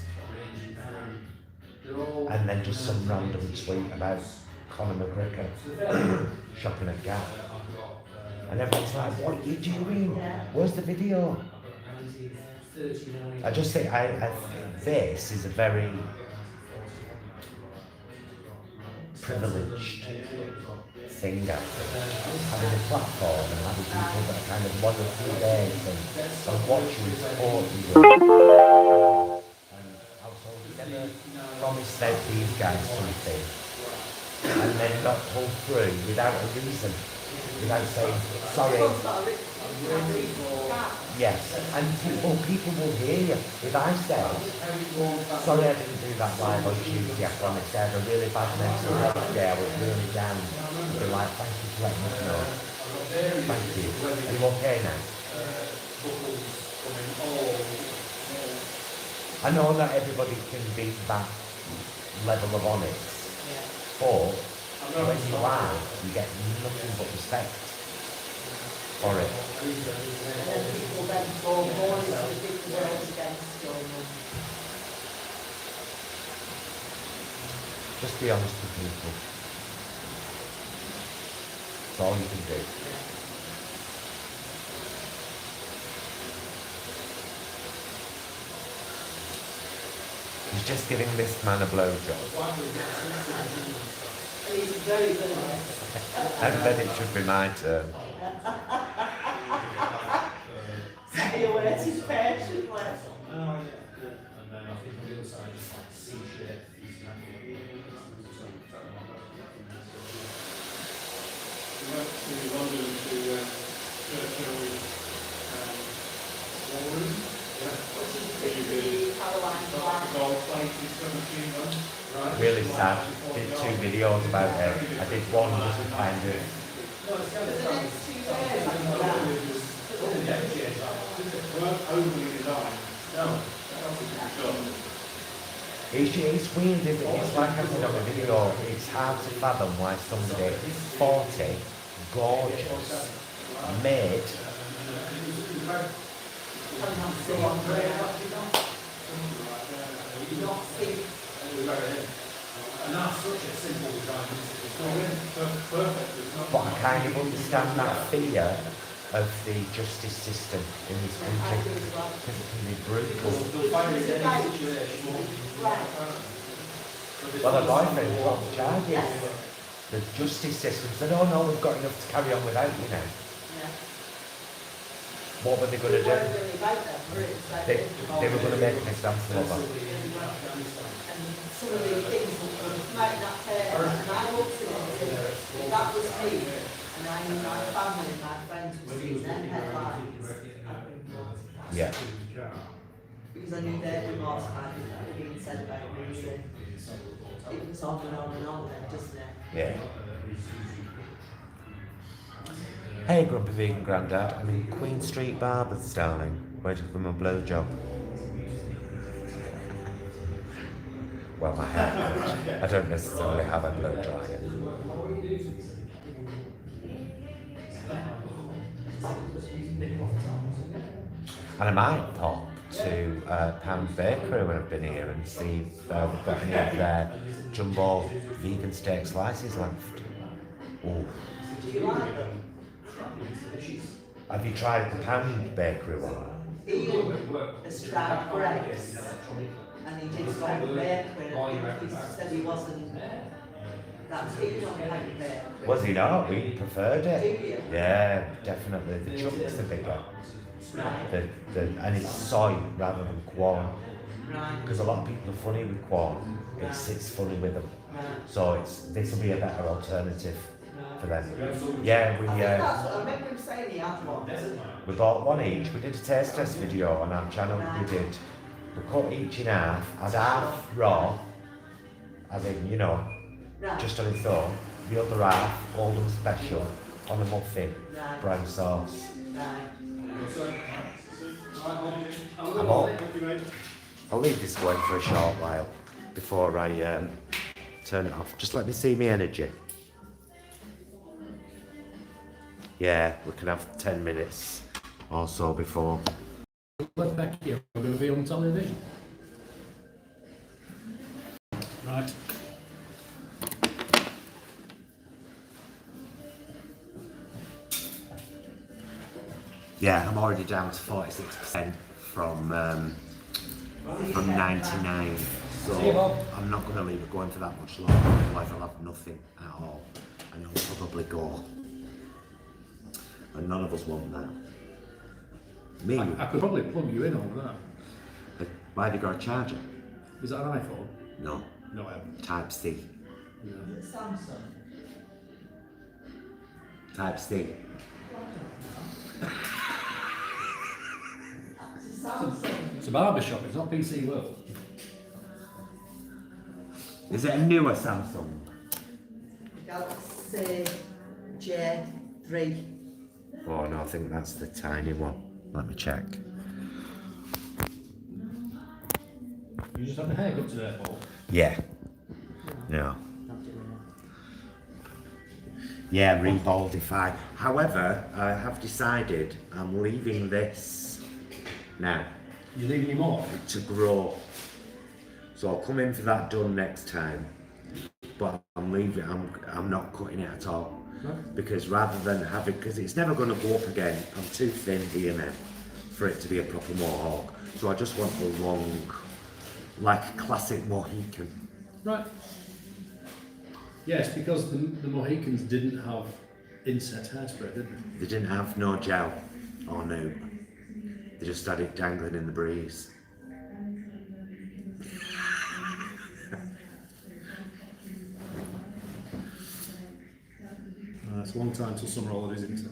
And then just some random tweet about Conor McGregor shopping at Gap. And everyone's like, what are you doing? Where's the video? I just think this is a very privileged thing, I think. Having a platform and having people that are kind of loyal to you and watch you and support you. And also, you never promised out these guys something and then not pull through without a reason, without saying, sorry. Yes, and people will hear you. If I said, sorry I didn't do that live on Tuesday, I promised, I had a really bad mental health day, I was really down. I'd be like, thank you for letting us know. Thank you. Are you okay now? I know not everybody can be that level of honest, but when you are, you get nothing but respect for it. And then people then form more into the big world against your mum. Just be honest with people. That's all you can do. He's just giving this man a blowjob. He's very good at it. And then it should be my turn. He awaits his patiently. Really sad. Did 2 videos about it. I did one just to kind of. It's weird, isn't it? It's like I said on the video, it's hard to fathom why somebody 40, gorgeous, made, but I kind of understand that fear of the justice system in this country, because it can be brutal. Well, the boyfriend dropped the charges. The justice system said, oh no, we've got enough to carry on without you now. What were they going to do? They were going to make an example of her. Some of these things might not pay, and I looked at it and if that was me, and I knew my family, my friends would see them headlines. Yeah. Because I knew their remorse had been said about me, so it was on and on then, doesn't it? Yeah. Hey, Grumpy Vegan Grandad, I'm in Queen Street Barbers, darling, waiting for my blowjob. Well, my hair. I don't necessarily have a blow dryer. And I might pop to Pound Bakery when I've been here and see if they've got any of their jumbo vegan steak slices left. Ooh. Do you like them? Have you tried the Pound Bakery one? Ian has tried Greg's, and he did like bakery, and he said he wasn't that keen on Pound Bakery. Was he not? We preferred Do it. you? Yeah, definitely. The chunks are bigger. Right. And it's soy rather than corn. Right. Because a lot of people are funny with corn. It sits funny with them. Right. So this will be a better alternative for them. Yeah, I think that's what I remember him saying he had one. we bought one each. We did a taste test video on our channel. We did. We cut each in half. Had half raw, as in, you know, Right. just on its own. The other half, golden special, on a muffin, Right. brown sauce. Right. I'll leave this going for a short while before I turn it off. Just let me see my energy. Yeah, we can have 10 minutes or so before. Let Becky, we're going to be on television. Right. Yeah, I'm already down to 46% from 99. So I'm not going to leave it going for that much longer, otherwise I'll have nothing at all. And it'll probably go. And none of us want that. Me? I could probably plug you in over there. Why have you got a charger? Is that an iPhone? No. No, I haven't. Type C. No. Is it Samsung? Type C. Is it Samsung? It's a barber shop, it's not PC World. Is it a newer Samsung? Galaxy J3. Oh no, I think that's the tiny one. Let me check. You just had a haircut today, Paul? Yeah. No. Yeah, Reboldify. However, I have decided I'm leaving this now You leave any more? to grow. So I'll come in for that done next time. But I'm leaving, I'm not cutting it at all. No. Because rather than having, because it's never going to go up again, I'm too thin here now for it to be a proper mohawk. So I just want a long, like a classic Mohican. Right. Yes, because the Mohicans didn't have inset hairspray, did they? They didn't have no gel or no. They just had it dangling in the breeze. It's a long time till summer holidays, isn't it?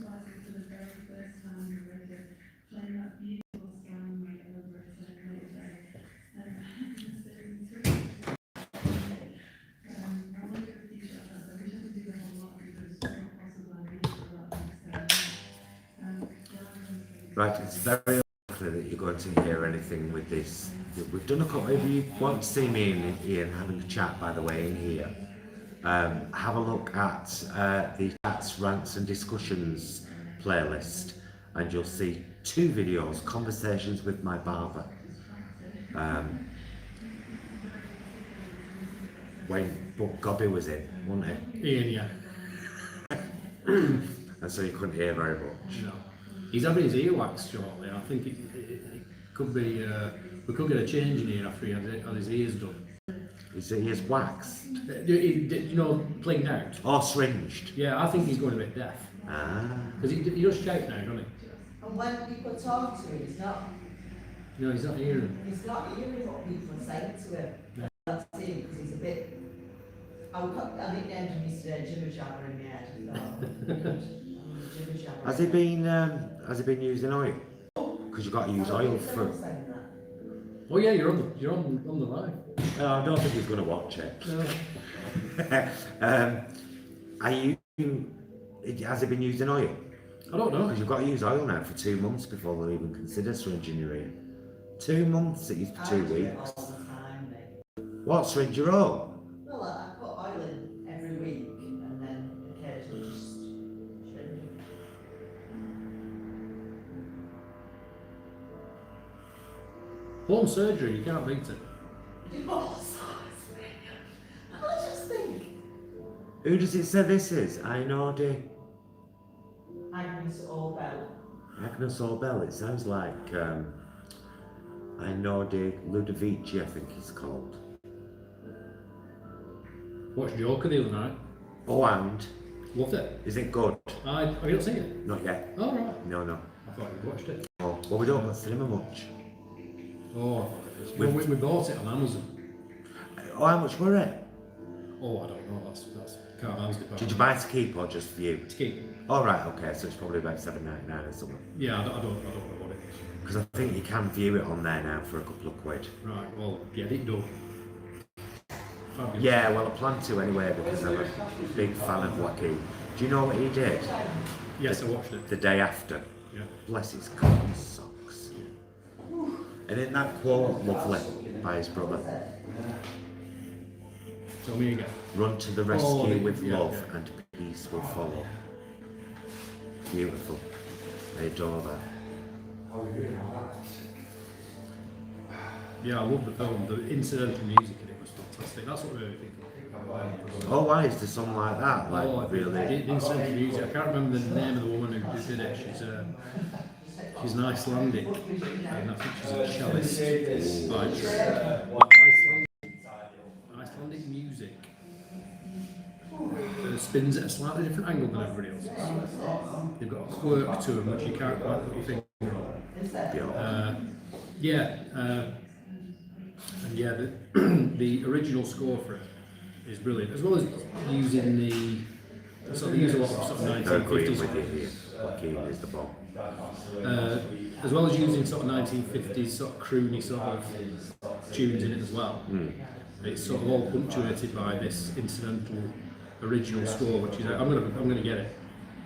Right, it's very unlikely that you're going to hear anything with this. We've done a couple. If you want to see me and Ian having a chat, by the way, in here, have a look at the Chats, Rants and Discussions playlist, and you'll see 2 videos, conversations with my barber. When Gobby was in, wasn't it? Ian, yeah. And so you couldn't hear very much. No. He's having his ear waxed shortly. I think it could be, we could get a change in here after he had his ears done. His ears waxed? You know, cleaned out. Or syringed? Yeah, I think he's going a bit deaf. Ah. Because he does shout now, doesn't he? And when people talk to him, he's not He's not hearing. hearing what people are saying to him. Yeah. That's him, because he's a bit... I nicknamed him yesterday Jibber Jabber in my head. Jibber Jabber. Has he been using oil? Because you've got to use oil for. Oh yeah, you're on the line. No, I don't think he's going to watch it. No. Has he been using oil? I don't know. Because you've got to use oil now for 2 months before they'll even consider syringing your ear. 2 months, it used to be 2 weeks. All the time, mate. What, syringe your own? Well, I put oil in every week and then occasionally just change it. Home surgery, you can't beat it. I just think Who does it say this is? Ainodi? Agnes Orbell. Agnes Orbell, it sounds like Ainodi Ludovici, I think he's called. Watched Joker the other night. Oh, and? Loved it. Is it good? Have you not seen it? Not yet. Oh right. No, no. I thought you watched it. Oh, well, we don't go to cinema much. Oh, I thought it was. We bought it on Amazon. Oh, how much were it? Oh, I don't know. That's Car Miles department. Did you buy it to keep or just for you? To keep. Oh right, okay, so it's probably about $7.99 or something. Yeah, I don't know what it is. Because I think you can view it on there now for a couple of quid. Right, well, get it done. Fabulous. Yeah, well I plan to anyway because I'm a big fan of Walkie. Do you know what he did? Yes, I watched it. The day after. Yeah. Bless his cotton socks. And in that quote, lovely, by his brother. Tell me again. Run to the rescue with yeah, love yeah. and peace will follow. Beautiful. I adore that. Yeah, I love the film. The incidental music in it was fantastic. That's what really people. Oh, why is there something like that? Like, Oh, really? the incidental music. I can't remember the name of the woman who did it. She's an Icelandic, and I think she's a cellist by trade. Icelandic music spins at a slightly different angle than everybody else's. They've got a quirk to them which you can't quite put your finger on. And yeah, the original score for it is brilliant, as well as using the. So they use a lot of sort of 1950s. With you here. Walkie is the bomb. As well as using sort of 1950s sort of croony sort of tunes in it as well. It's sort of all punctuated by this incidental original score, which is I'm gonna get it.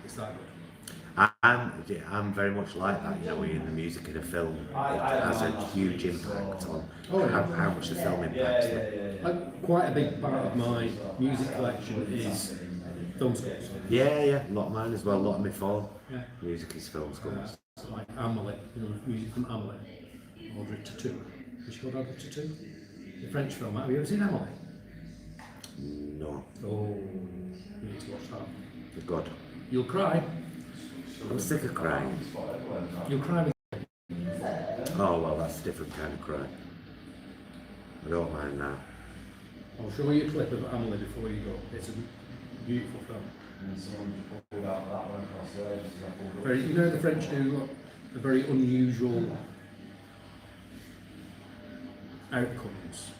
It's that good. I'm very much like that, you know, in the music in a film, it has a huge impact on how much the film impacts them. Quite a big part of my music collection is film scores. Yeah, a lot of mine as well, a lot of my phone. Yeah. Music is film scores. Like Amelie, you know, music from Amelie, Audrey Tautou. Is she called Audrey Tautou? The French film. Have you ever seen Amelie? No. Oh, you need to watch that. Good God. You'll cry. I'm sick of crying. You'll cry with. Oh, well, that's a different kind of cry. I don't mind that. I'll show you a clip of Amelie before you go. It's a beautiful film. You know the French do a very unusual outcomes.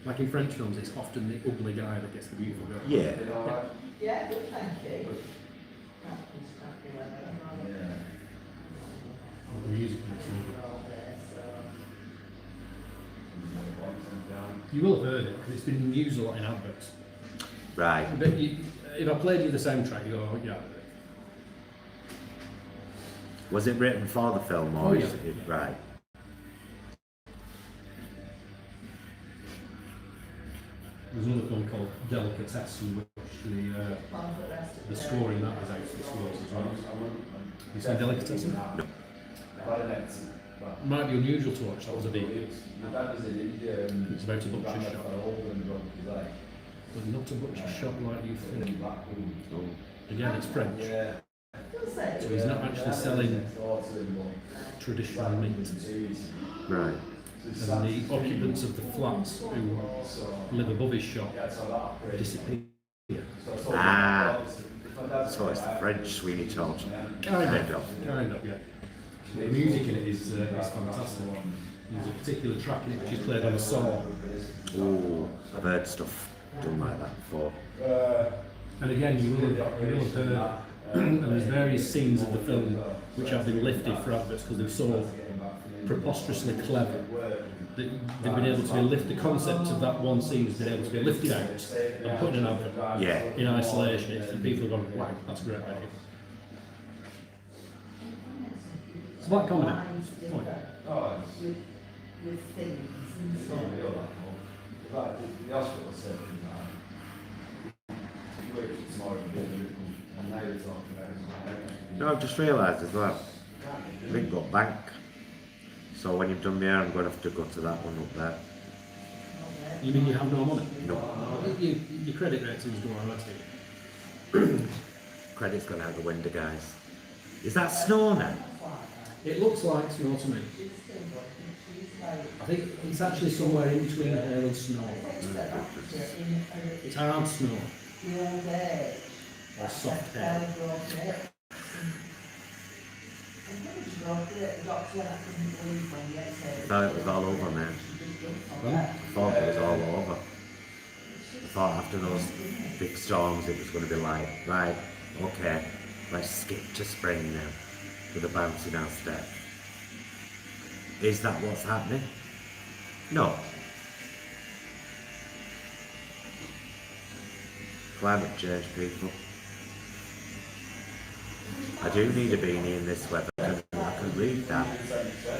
Like in French films, it's often the ugly guy that gets the beautiful girl. Yeah. Yeah, good, thank you. The music in this movie. You will have heard it because it's been used a lot in adverts. Right. But if I played you the soundtrack, you go, oh, yeah. Was it written for the film or Oh, yeah. is it right? There's another film called Delicatessen, which the score in that is actually scores as well. You seen Delicatessen? No. Might be unusual to watch, that was a big hit. It's about a butcher shop. But not a butcher shop like you think. Again, it's French. So he's not actually selling traditional meat. Right. And the occupants of the flats who live above his shop disappear. Ah. So it's the French Sweeney Todd. Kind of, yeah. The music in it is fantastic. There's a particular track in it which is played on a saw. Ooh, I've heard stuff done like that before. And again, you will have heard, and there's various scenes of the film which have been lifted for adverts because they're so preposterously clever that they've been able to lift the concept of that one scene has been able to be lifted out and put in an advert in isolation, and people have gone, wow, that's great. It's like comedy. With things. No, I've just realised as well, I haven't got bank. So when you've done the hair, I'm going to have to go to that one up there. You mean you have no money? No. Your credit rating's going on, that's it. Credit's gone out the window, guys. Is that snow now? It looks like snow to me. I think it's actually somewhere in between hail and snow. It's hard snow. Or soft hail. I thought it was all over, man. I thought it was all over. I thought after those big storms it was going to be like, right, okay, let's skip to spring now with a bouncing house step. Is that what's happening? No. Climate change, people. I do need a beanie in this weather. I can read that.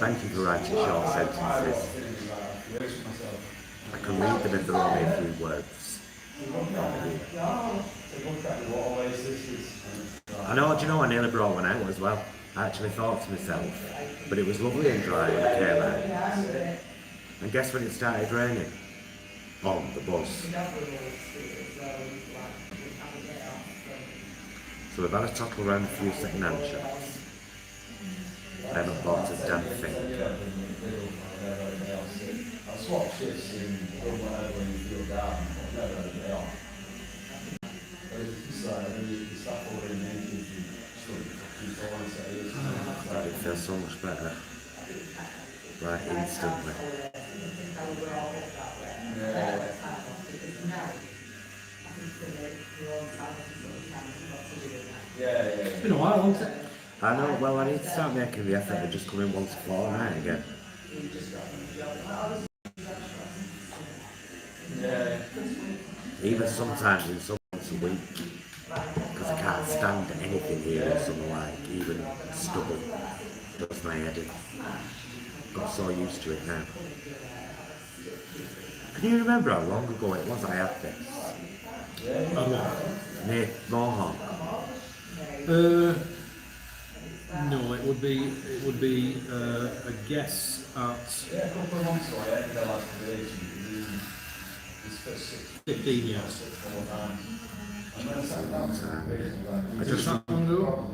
Thank you for writing short sentences. I can read them if they're only a few words. I know, do you know, I nearly brought one out as well. I actually thought to myself, but it was lovely and dry when I came out. And guess when it started raining? On the bus. So we've had a tottle around a few second-hand shops. I haven't bought a damn thing. It feels so much better. Right, instantly. It's been a while, hasn't it? I know, well I need to start making the effort of just coming once a fortnight again. Even sometimes in some once a week. Because I can't stand anything here in summer, like even stubble does my head in. Got so used to it now. Can you remember how long ago it was I had this? Near Mohawk. No, it would be a guess at 15 years.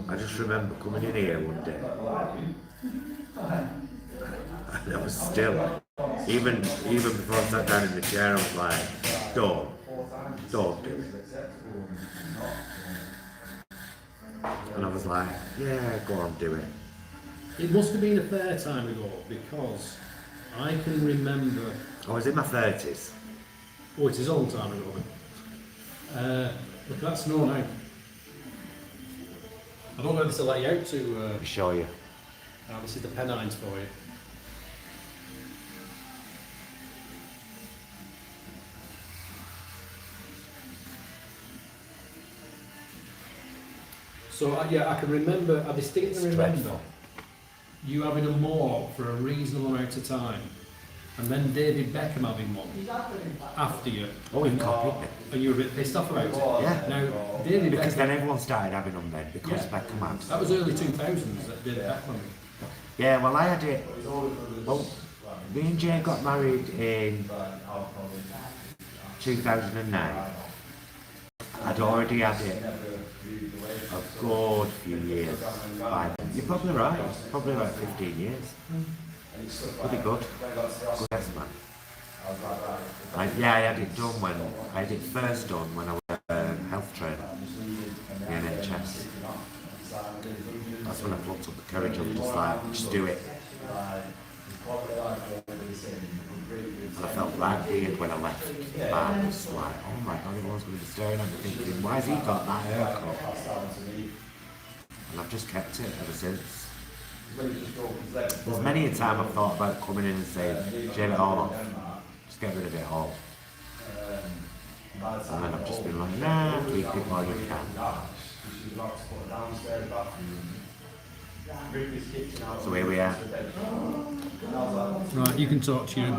I just remember coming in here one day. And I was still, even before I sat down in the chair, I was like, don't do it. And I was like, yeah, go on, do it. It must have been a fair time ago because I can remember. I was in my 30s. Oh, it is a long time ago then. Look, that's no now. I don't know if to let you out to Show you. this is the Pennines for you. So yeah, I can remember, I distinctly It's remember dreadful. you having a mohawk for a reasonable amount of time, and then David Beckham having one after you. Oh, he copied me. And you were a bit pissed off about it. Yeah. Now, David Because Beckham, then everyone started having them then, because Yeah. Beckham had. that was early 2000s that David Beckham. Yeah, well I had it, well, me and Jay got married in 2009. I'd already had it a good few years by then. You're probably right, probably about 15 years. Pretty good. Good yes, man. Yeah, I had it done when, I had it first done when I was a health trainer in the NHS. That's when I plucked up the courage of just like, just do it. And I felt right weird when I left. But I was like, oh my god, everyone's going to be staring at me thinking, why has he got that haircut? And I've just kept it ever since. There's many a time I've thought about coming in and saying, shave it all off. Just get rid of it all. And then I've just been like, nah, keep it while you can. So here we are. Right, you can talk to your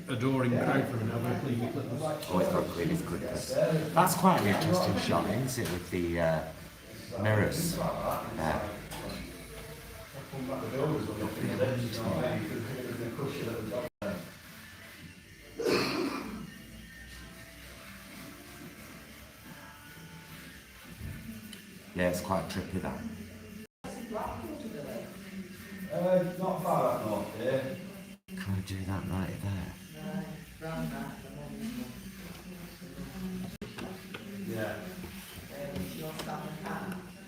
adoring crowd for a minute. I'm going to clean your clippers. Oh, it's not clean as clippers. That's quite an interesting shot, isn't it, with the mirrors. Yeah, it's quite trippy that. Not far up north here. Can we do that right there? Yeah.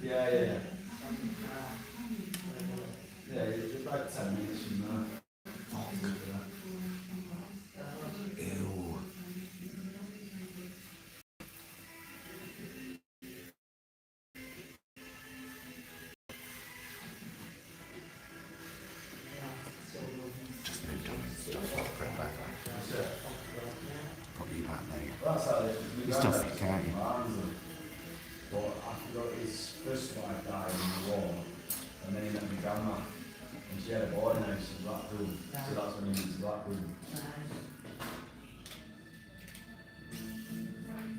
Yeah. Yeah, it's about 10 minutes from there. Ew. stuff, I'll put it back. Put you back there. That's how You're still sick, aren't you? But I forgot his first wife died in the war, and then he met my grandma, and she had a boy now, she's Blackpool, so that's when he moved to Blackpool.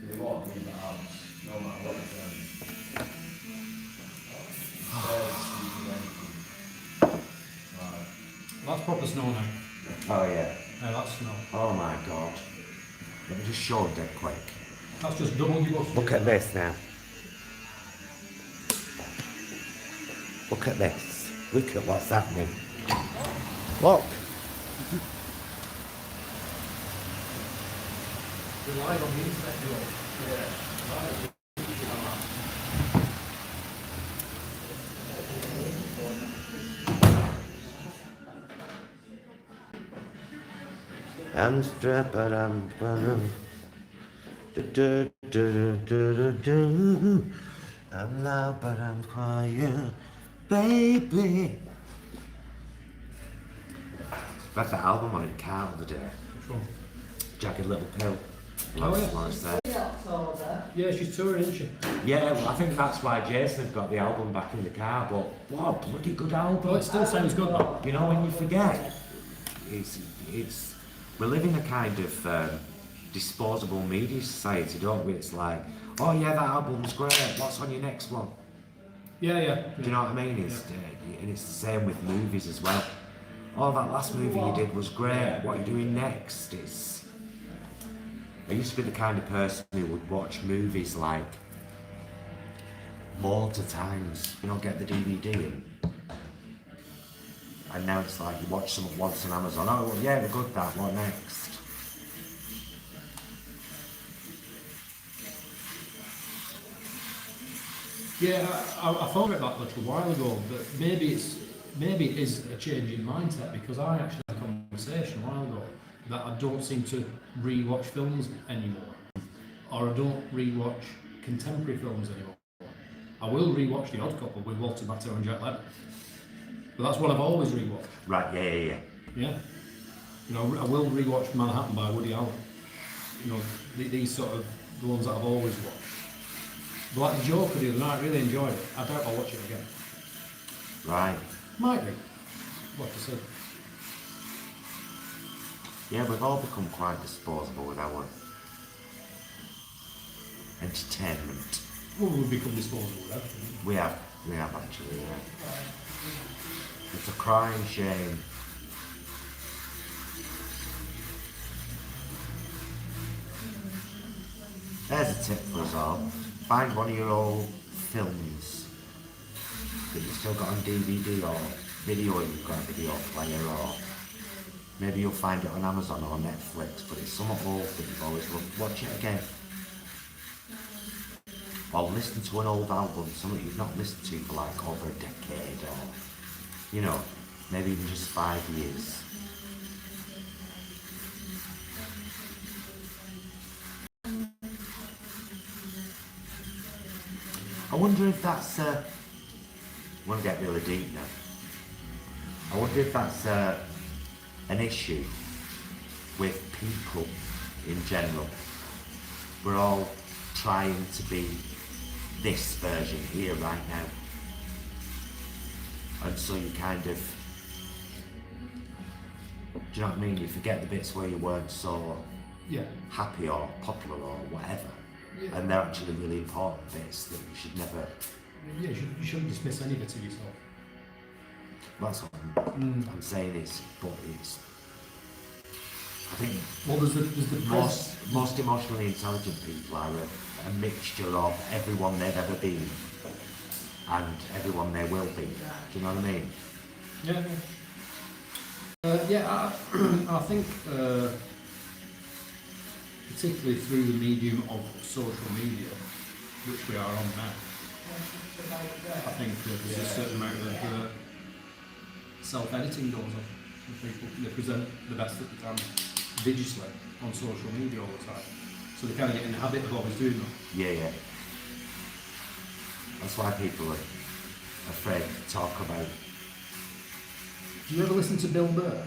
They won't leave the house, no matter what it's done. That's proper snow now. Oh yeah. Yeah, that's snow. Oh my god. Let me just show dead quick. That's just double your bus. Look at this now. Look at this. Look at what's happening. Look. Relying on the internet, you know. I'm strapped, but I'm loud, but I'm quiet, baby. Read that album on in the car the other day. Which one? Jagged Little Pill. Oh, yeah. Lawrence there. Yeah, she's touring, isn't she? Yeah, well, I think that's why Jason had got the album back in the car, but what a bloody good album. Well, it still sounds good, though. You know, when you forget, we live in a kind of disposable media society, don't we? It's like, oh yeah, that album's great, what's on your next one? Yeah, yeah. Do you know what I mean? And it's the same with movies as well. Oh, that last movie you did was great, what are you doing next? I used to be the kind of person who would watch movies like loads of times, you know, get the DVD in. And now it's like you watch something once on Amazon, oh well, yeah, we're good that, what next? Yeah, I thought about that a little while ago, but maybe it is a change in mindset, because I actually had a conversation a while ago that I don't seem to re-watch films anymore, or I don't re-watch contemporary films anymore. I will re-watch The Odd Couple with Walter Matthau and Jack Lemmon, but that's what I've always re-watched. Right, yeah. Yeah. You know, I will re-watch Manhattan by Woody Allen. You know, these sort of the ones that I've always watched. But like the Joker the other night, really enjoyed it. I doubt I'll watch it again. Right. Might be. What to say? Yeah, we've all become quite disposable with our entertainment. Well, we've become disposable with everything. We have actually, yeah. It's a crying shame. There's a tip for us all. Find one of your old films that you've still got on DVD or video, you've got a video player, or maybe you'll find it on Amazon or Netflix, but it's somewhat old that you've always loved. Watch it again. Or listen to an old album, something you've not listened to for like over a decade, or, you know, maybe even just 5 years. I wonder if that's, I want to get really deep now. I wonder if that's an issue with people in general. We're all trying to be this version here right now. And so you kind of, do you know what I mean? You forget the bits where you weren't so happy or popular or whatever. Yeah. And they're actually really important bits that you should never... Yeah, you shouldn't dismiss any bits of yourself. That's what I'm saying is, but it's... I think there's the most emotionally intelligent people are a mixture of everyone they've ever been and everyone they will be. Do you know what I mean? Yeah. I think particularly through the medium of social media, which we are on now, I think there's a certain amount of self-editing goes on. People, they present the best that they can digitally on social media all the time. So they kind of get in the habit of always doing that. Yeah. That's why people are afraid to talk about... Do you ever listen to Bill Burr?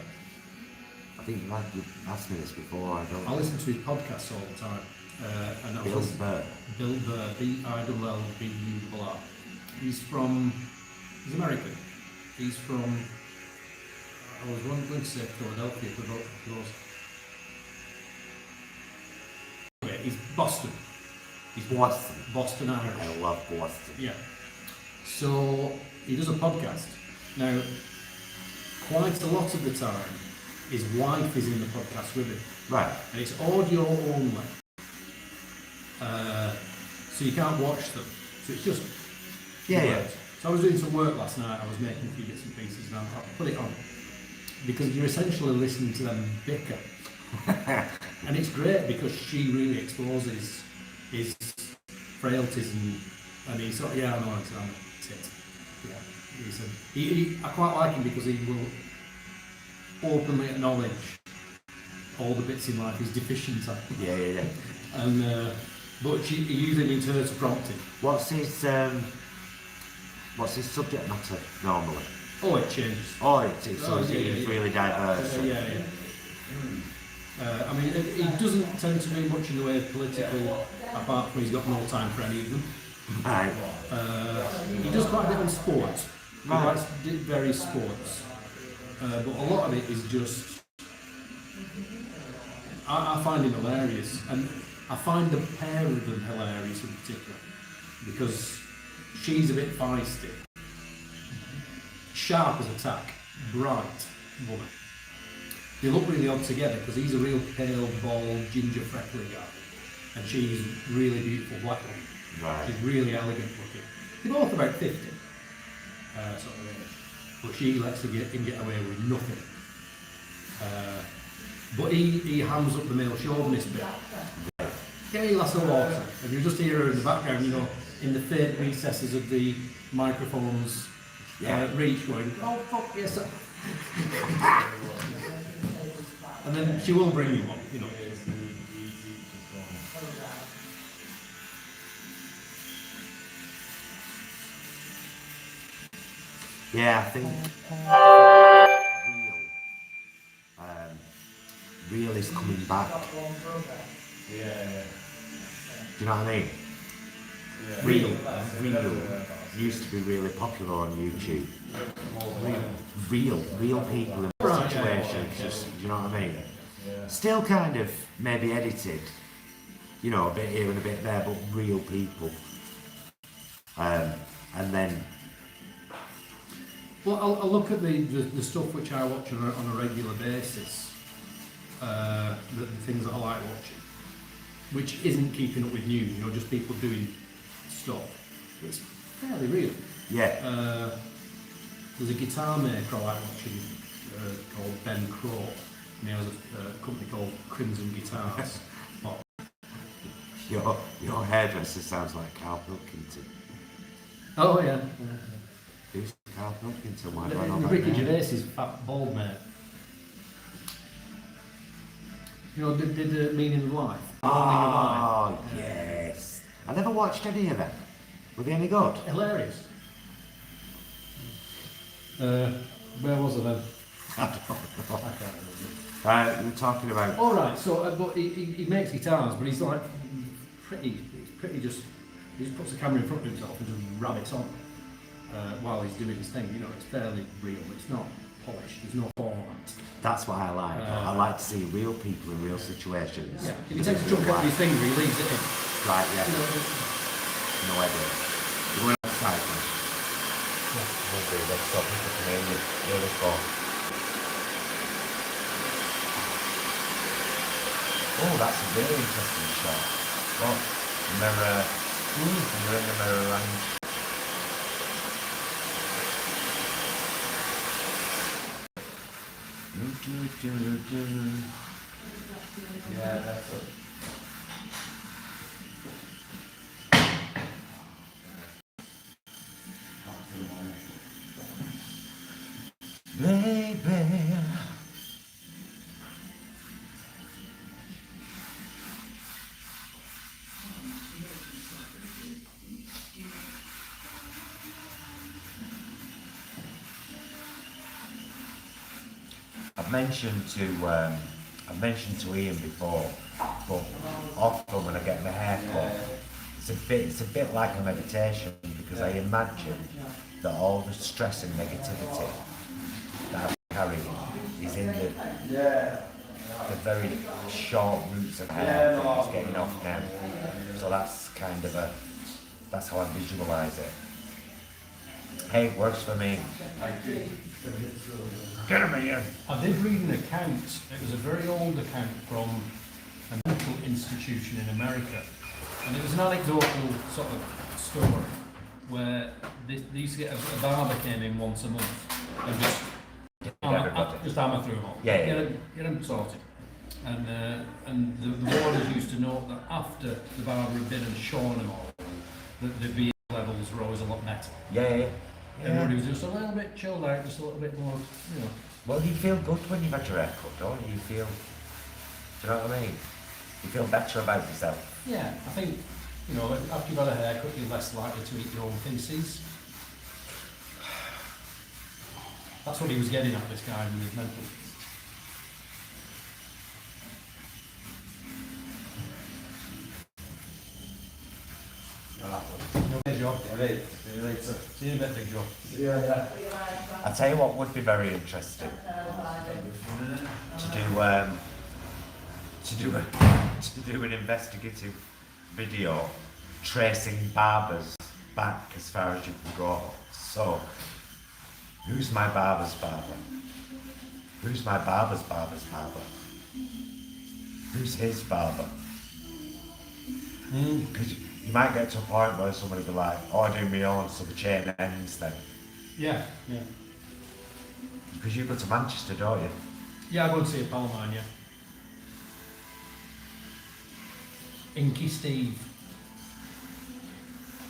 I've think you asked me this before. I don't. I listen to his podcasts all the time. And Bill Burr. Bill Burr, BILLBUR. He's American. He's from, I was going to say Philadelphia, but not close. Okay, he's Boston. He's Boston. Boston Irish. I love Boston. Yeah. So he does a podcast. Now, quite a lot of the time, his wife is in the podcast with him. Right. And it's audio only. So you can't watch them. So it's just Yeah. words. So I was doing some work last night, I was making a few bits and pieces, and I put it on. Because you're essentially listening to them bicker. And it's great because she really exposes his frailties and he's sort of, yeah, I know, I'm a tit. Yeah. I quite like him because he will openly acknowledge all the bits in life he's deficient at. Yeah. And but he usually needs her to prompt him. What's his subject matter normally? Oh, it changes. Oh, it's really diverse. Yeah. I mean, he doesn't tend to do much in the way of political, apart from he's got no time for any of them. Right. He does quite a bit on sports. Right. He likes various sports. But a lot of it is just... I find him hilarious. And I find the pair of them hilarious in particular. Because she's a bit feisty. Sharp as a tack. Bright woman. They look really odd together because he's a real pale, bald, ginger, freckly guy. And she's really beautiful black woman. Right. She's really elegant looking. They're both about 50, sort of age. But she lets him get away with nothing. But he hams up the male chauvinist bit. Get me a glass of water. And you just hear her in the background, you know, in the faint recesses of the microphone's reach going, oh fuck yes sir. And then she will bring you one, you know. Yeah, I think real is coming back. Yeah. Do you know what I mean? Yeah. Real used to be really popular on YouTube. Real people in situations, just, do you know what I mean? Still kind of maybe edited, you know, a bit here and a bit there, but real people. And then... Well, I'll look at the stuff which I watch on a regular basis, the things that I like watching, which isn't keeping up with news, you know, just people doing stuff. It's fairly real. Yeah. There's a guitar maker I like watching called Ben Crow, and he has a company called Crimson Guitars. Your hairdresser sounds like Carl Pilkington. Oh yeah. Who's Carl Pilkington? Why do I know that Ricky name? Gervais's fat bald mate. You know, did the Meaning of Life? Oh, yes. I never watched any of them. Were they any good? Hilarious. Where was I then? I don't know. I can't remember. We're talking about... All right, so but he makes guitars, but he's like pretty just, he just puts the camera in front of himself and just rabbits on while he's doing his thing. You know, it's fairly real. It's not polished. There's no format. That's what I like. I like to see real people in real situations. Yeah. If he takes a chunk out of his finger, he leaves it in. Right, yeah. You know, No idea. We're going outside now. Okay, let's stop the Canadian. Yeah, let's go. Oh, that's a very interesting shot. Oh, mirror. You're in the mirror range. Yeah, that's it. Baby. I I've mentioned to Ian before, but often when I get my hair cut, it's a bit like a meditation, because I imagine that all the stress and negativity that I'm carrying is in the very short roots of hair that it's getting off now. So that's kind of that's how I visualise it. Hey, it works for me. Get him here. I did read an account, it was a very old account from a mental institution in America, and it was an anecdotal sort of story where they used to get a barber came in once a month and just hammer through them all. Yeah. Get them sorted. And the warders used to note that after the barber had been and shorn them all, that the BA levels were always a lot better. Yeah. Everybody was just a little bit chilled out, just a little bit more, you know. Well, you feel good when you've had your hair cut, don't you? Do you know what I mean? You feel better about yourself. Yeah, I think, you know, after you've had a haircut, you're less likely to eat your own feces. That's what he was getting at, this guy with his mental. Big job. See you in a bit, big job. Yeah. I'll tell you what would be very interesting to do an investigative video tracing barbers back as far as you can go. So, who's my barber's barber? Who's my barber's barber's barber? Who's his barber? Because you might get to a point where somebody will be like, oh, I do my own, so the chain ends then. Yeah. Because you go to Manchester, don't you? Yeah, I go and see a pal of mine, yeah. Inky Steve.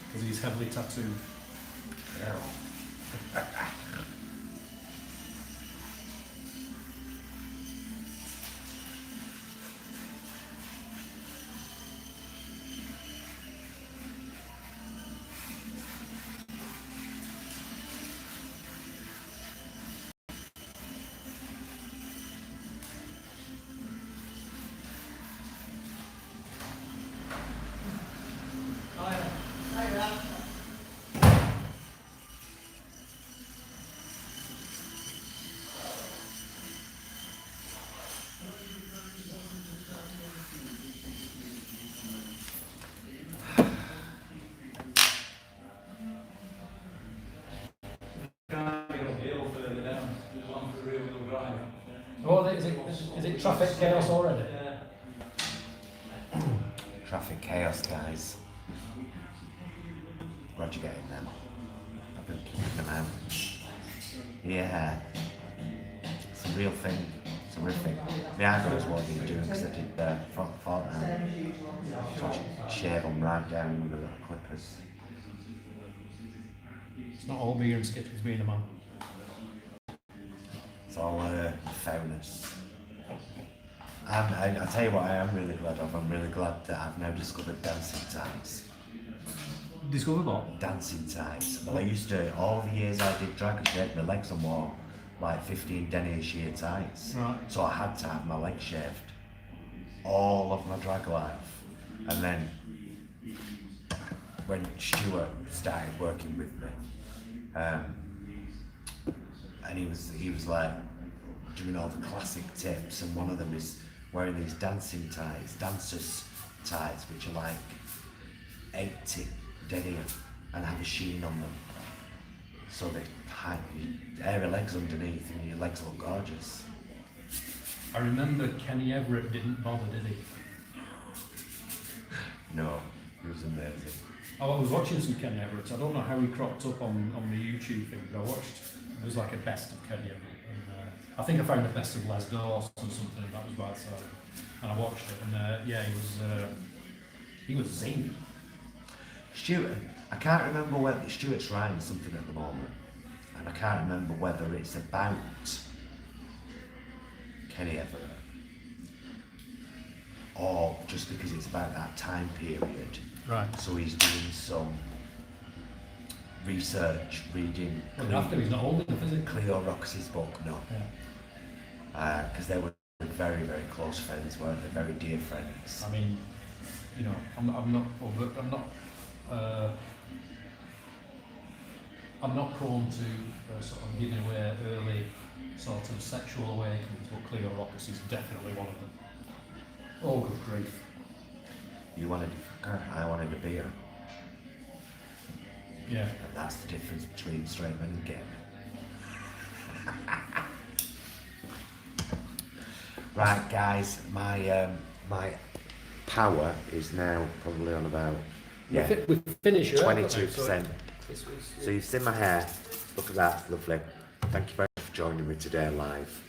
Because he's heavily tattooed. Yeah. Oh, is it traffic chaos already? Traffic chaos, guys. Glad you're getting them. I've been keeping them out. Yeah. It's a real thing. It's a real thing. My eyebrows what you doing because I did front and so I shave them right down with the little clippers. It's not all beer and skittles being a man. It's all fairness. And I tell you what I am really glad of. I'm really glad that I've now discovered dancing ties. Discovered what? Dancing ties. Well, I used to, all the years I did drag, I shaved my legs and wore like 15 denier sheer tights. Right. So I had to have my legs shaved all of my drag life. And then when Stuart started working with me, and he was like doing all the classic tips, and one of them is wearing these dancing ties, dancers ties, which are like 80 denier and have a sheen on them. So they hide your hairy legs underneath and your legs look gorgeous. I remember Kenny Everett didn't bother, did he? No, it was amazing. Oh, I was watching some Kenny Everett. I don't know how he cropped up on the YouTube thing, but I watched, it was like a best of Kenny Everett. And, I think I found the best of Les Dawson or something, and that was right side. And I watched it, and yeah, he was zany. Stuart, I can't remember whether Stuart's writing something at the moment, and I can't remember whether it's about Kenny Everett or just because it's about that time period. Right. So he's doing some research, reading. Well, after he's not old enough, is it? Cleo Roxy's book, no. because they were very, very close friends, weren't they? Very dear friends. I mean, you know, I'm not prone to sort of giving away early sort of sexual awakenings, but Clearocus is definitely one of them. Oh, good grief. You wanted, I wanted a beer. Yeah. And that's the difference between straight men and gay men. Right, guys, my power is now probably on about We finish it. 22%. So you've seen my hair. Look at that, lovely. Thank you very much for joining me today live,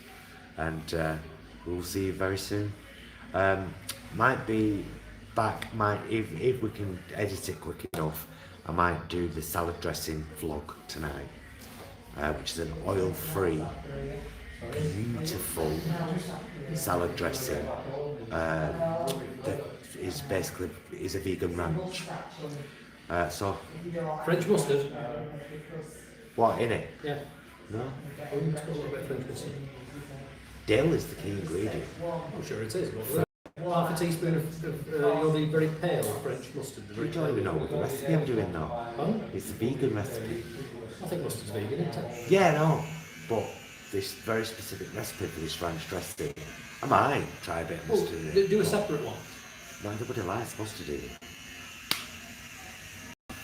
and we'll see you very soon. Might be back. If we can edit it quick enough, I might do the salad dressing vlog tonight, which is an oil-free, beautiful salad dressing that is basically a vegan ranch. So French mustard. what in it? Yeah. No. Oh, it's got a little bit of French mustard. Dill is the key ingredient. I'm sure it is. But half a teaspoon of you'll be very pale French mustard. You don't even know what the recipe I'm doing now. Huh? It's a vegan recipe. I think mustard's vegan, isn't it? Yeah, no. But this very specific recipe for this ranch dressing, I might try a bit of mustard in it. Do a separate one. Not everybody likes mustard in it.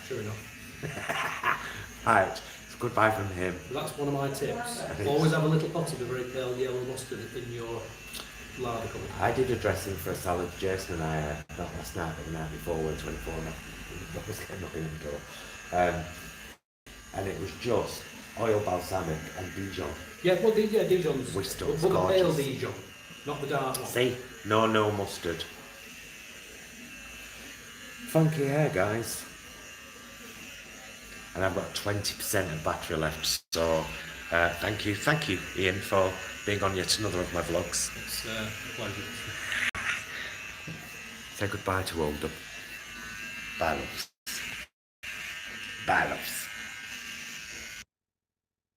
Sure enough. Right, so goodbye from him. That's one of my tips. Always have a little pot of the very pale yellow mustard in your larder cupboard. I did a dressing for a salad Jason and I, not last night, but the night before, when 24 was getting knocking on the door. And it was just oil balsamic and Dijon. Yeah, well, Dijon's. Whistler, But the pale gorgeous. Dijon, not the dark one. See? No mustard. Funky hair, guys. And I've got 20% of battery left, so thank you, Ian, for being on yet another of my vlogs. It's a pleasure. Say goodbye to Oldham. Bye, loves. Bye, loves.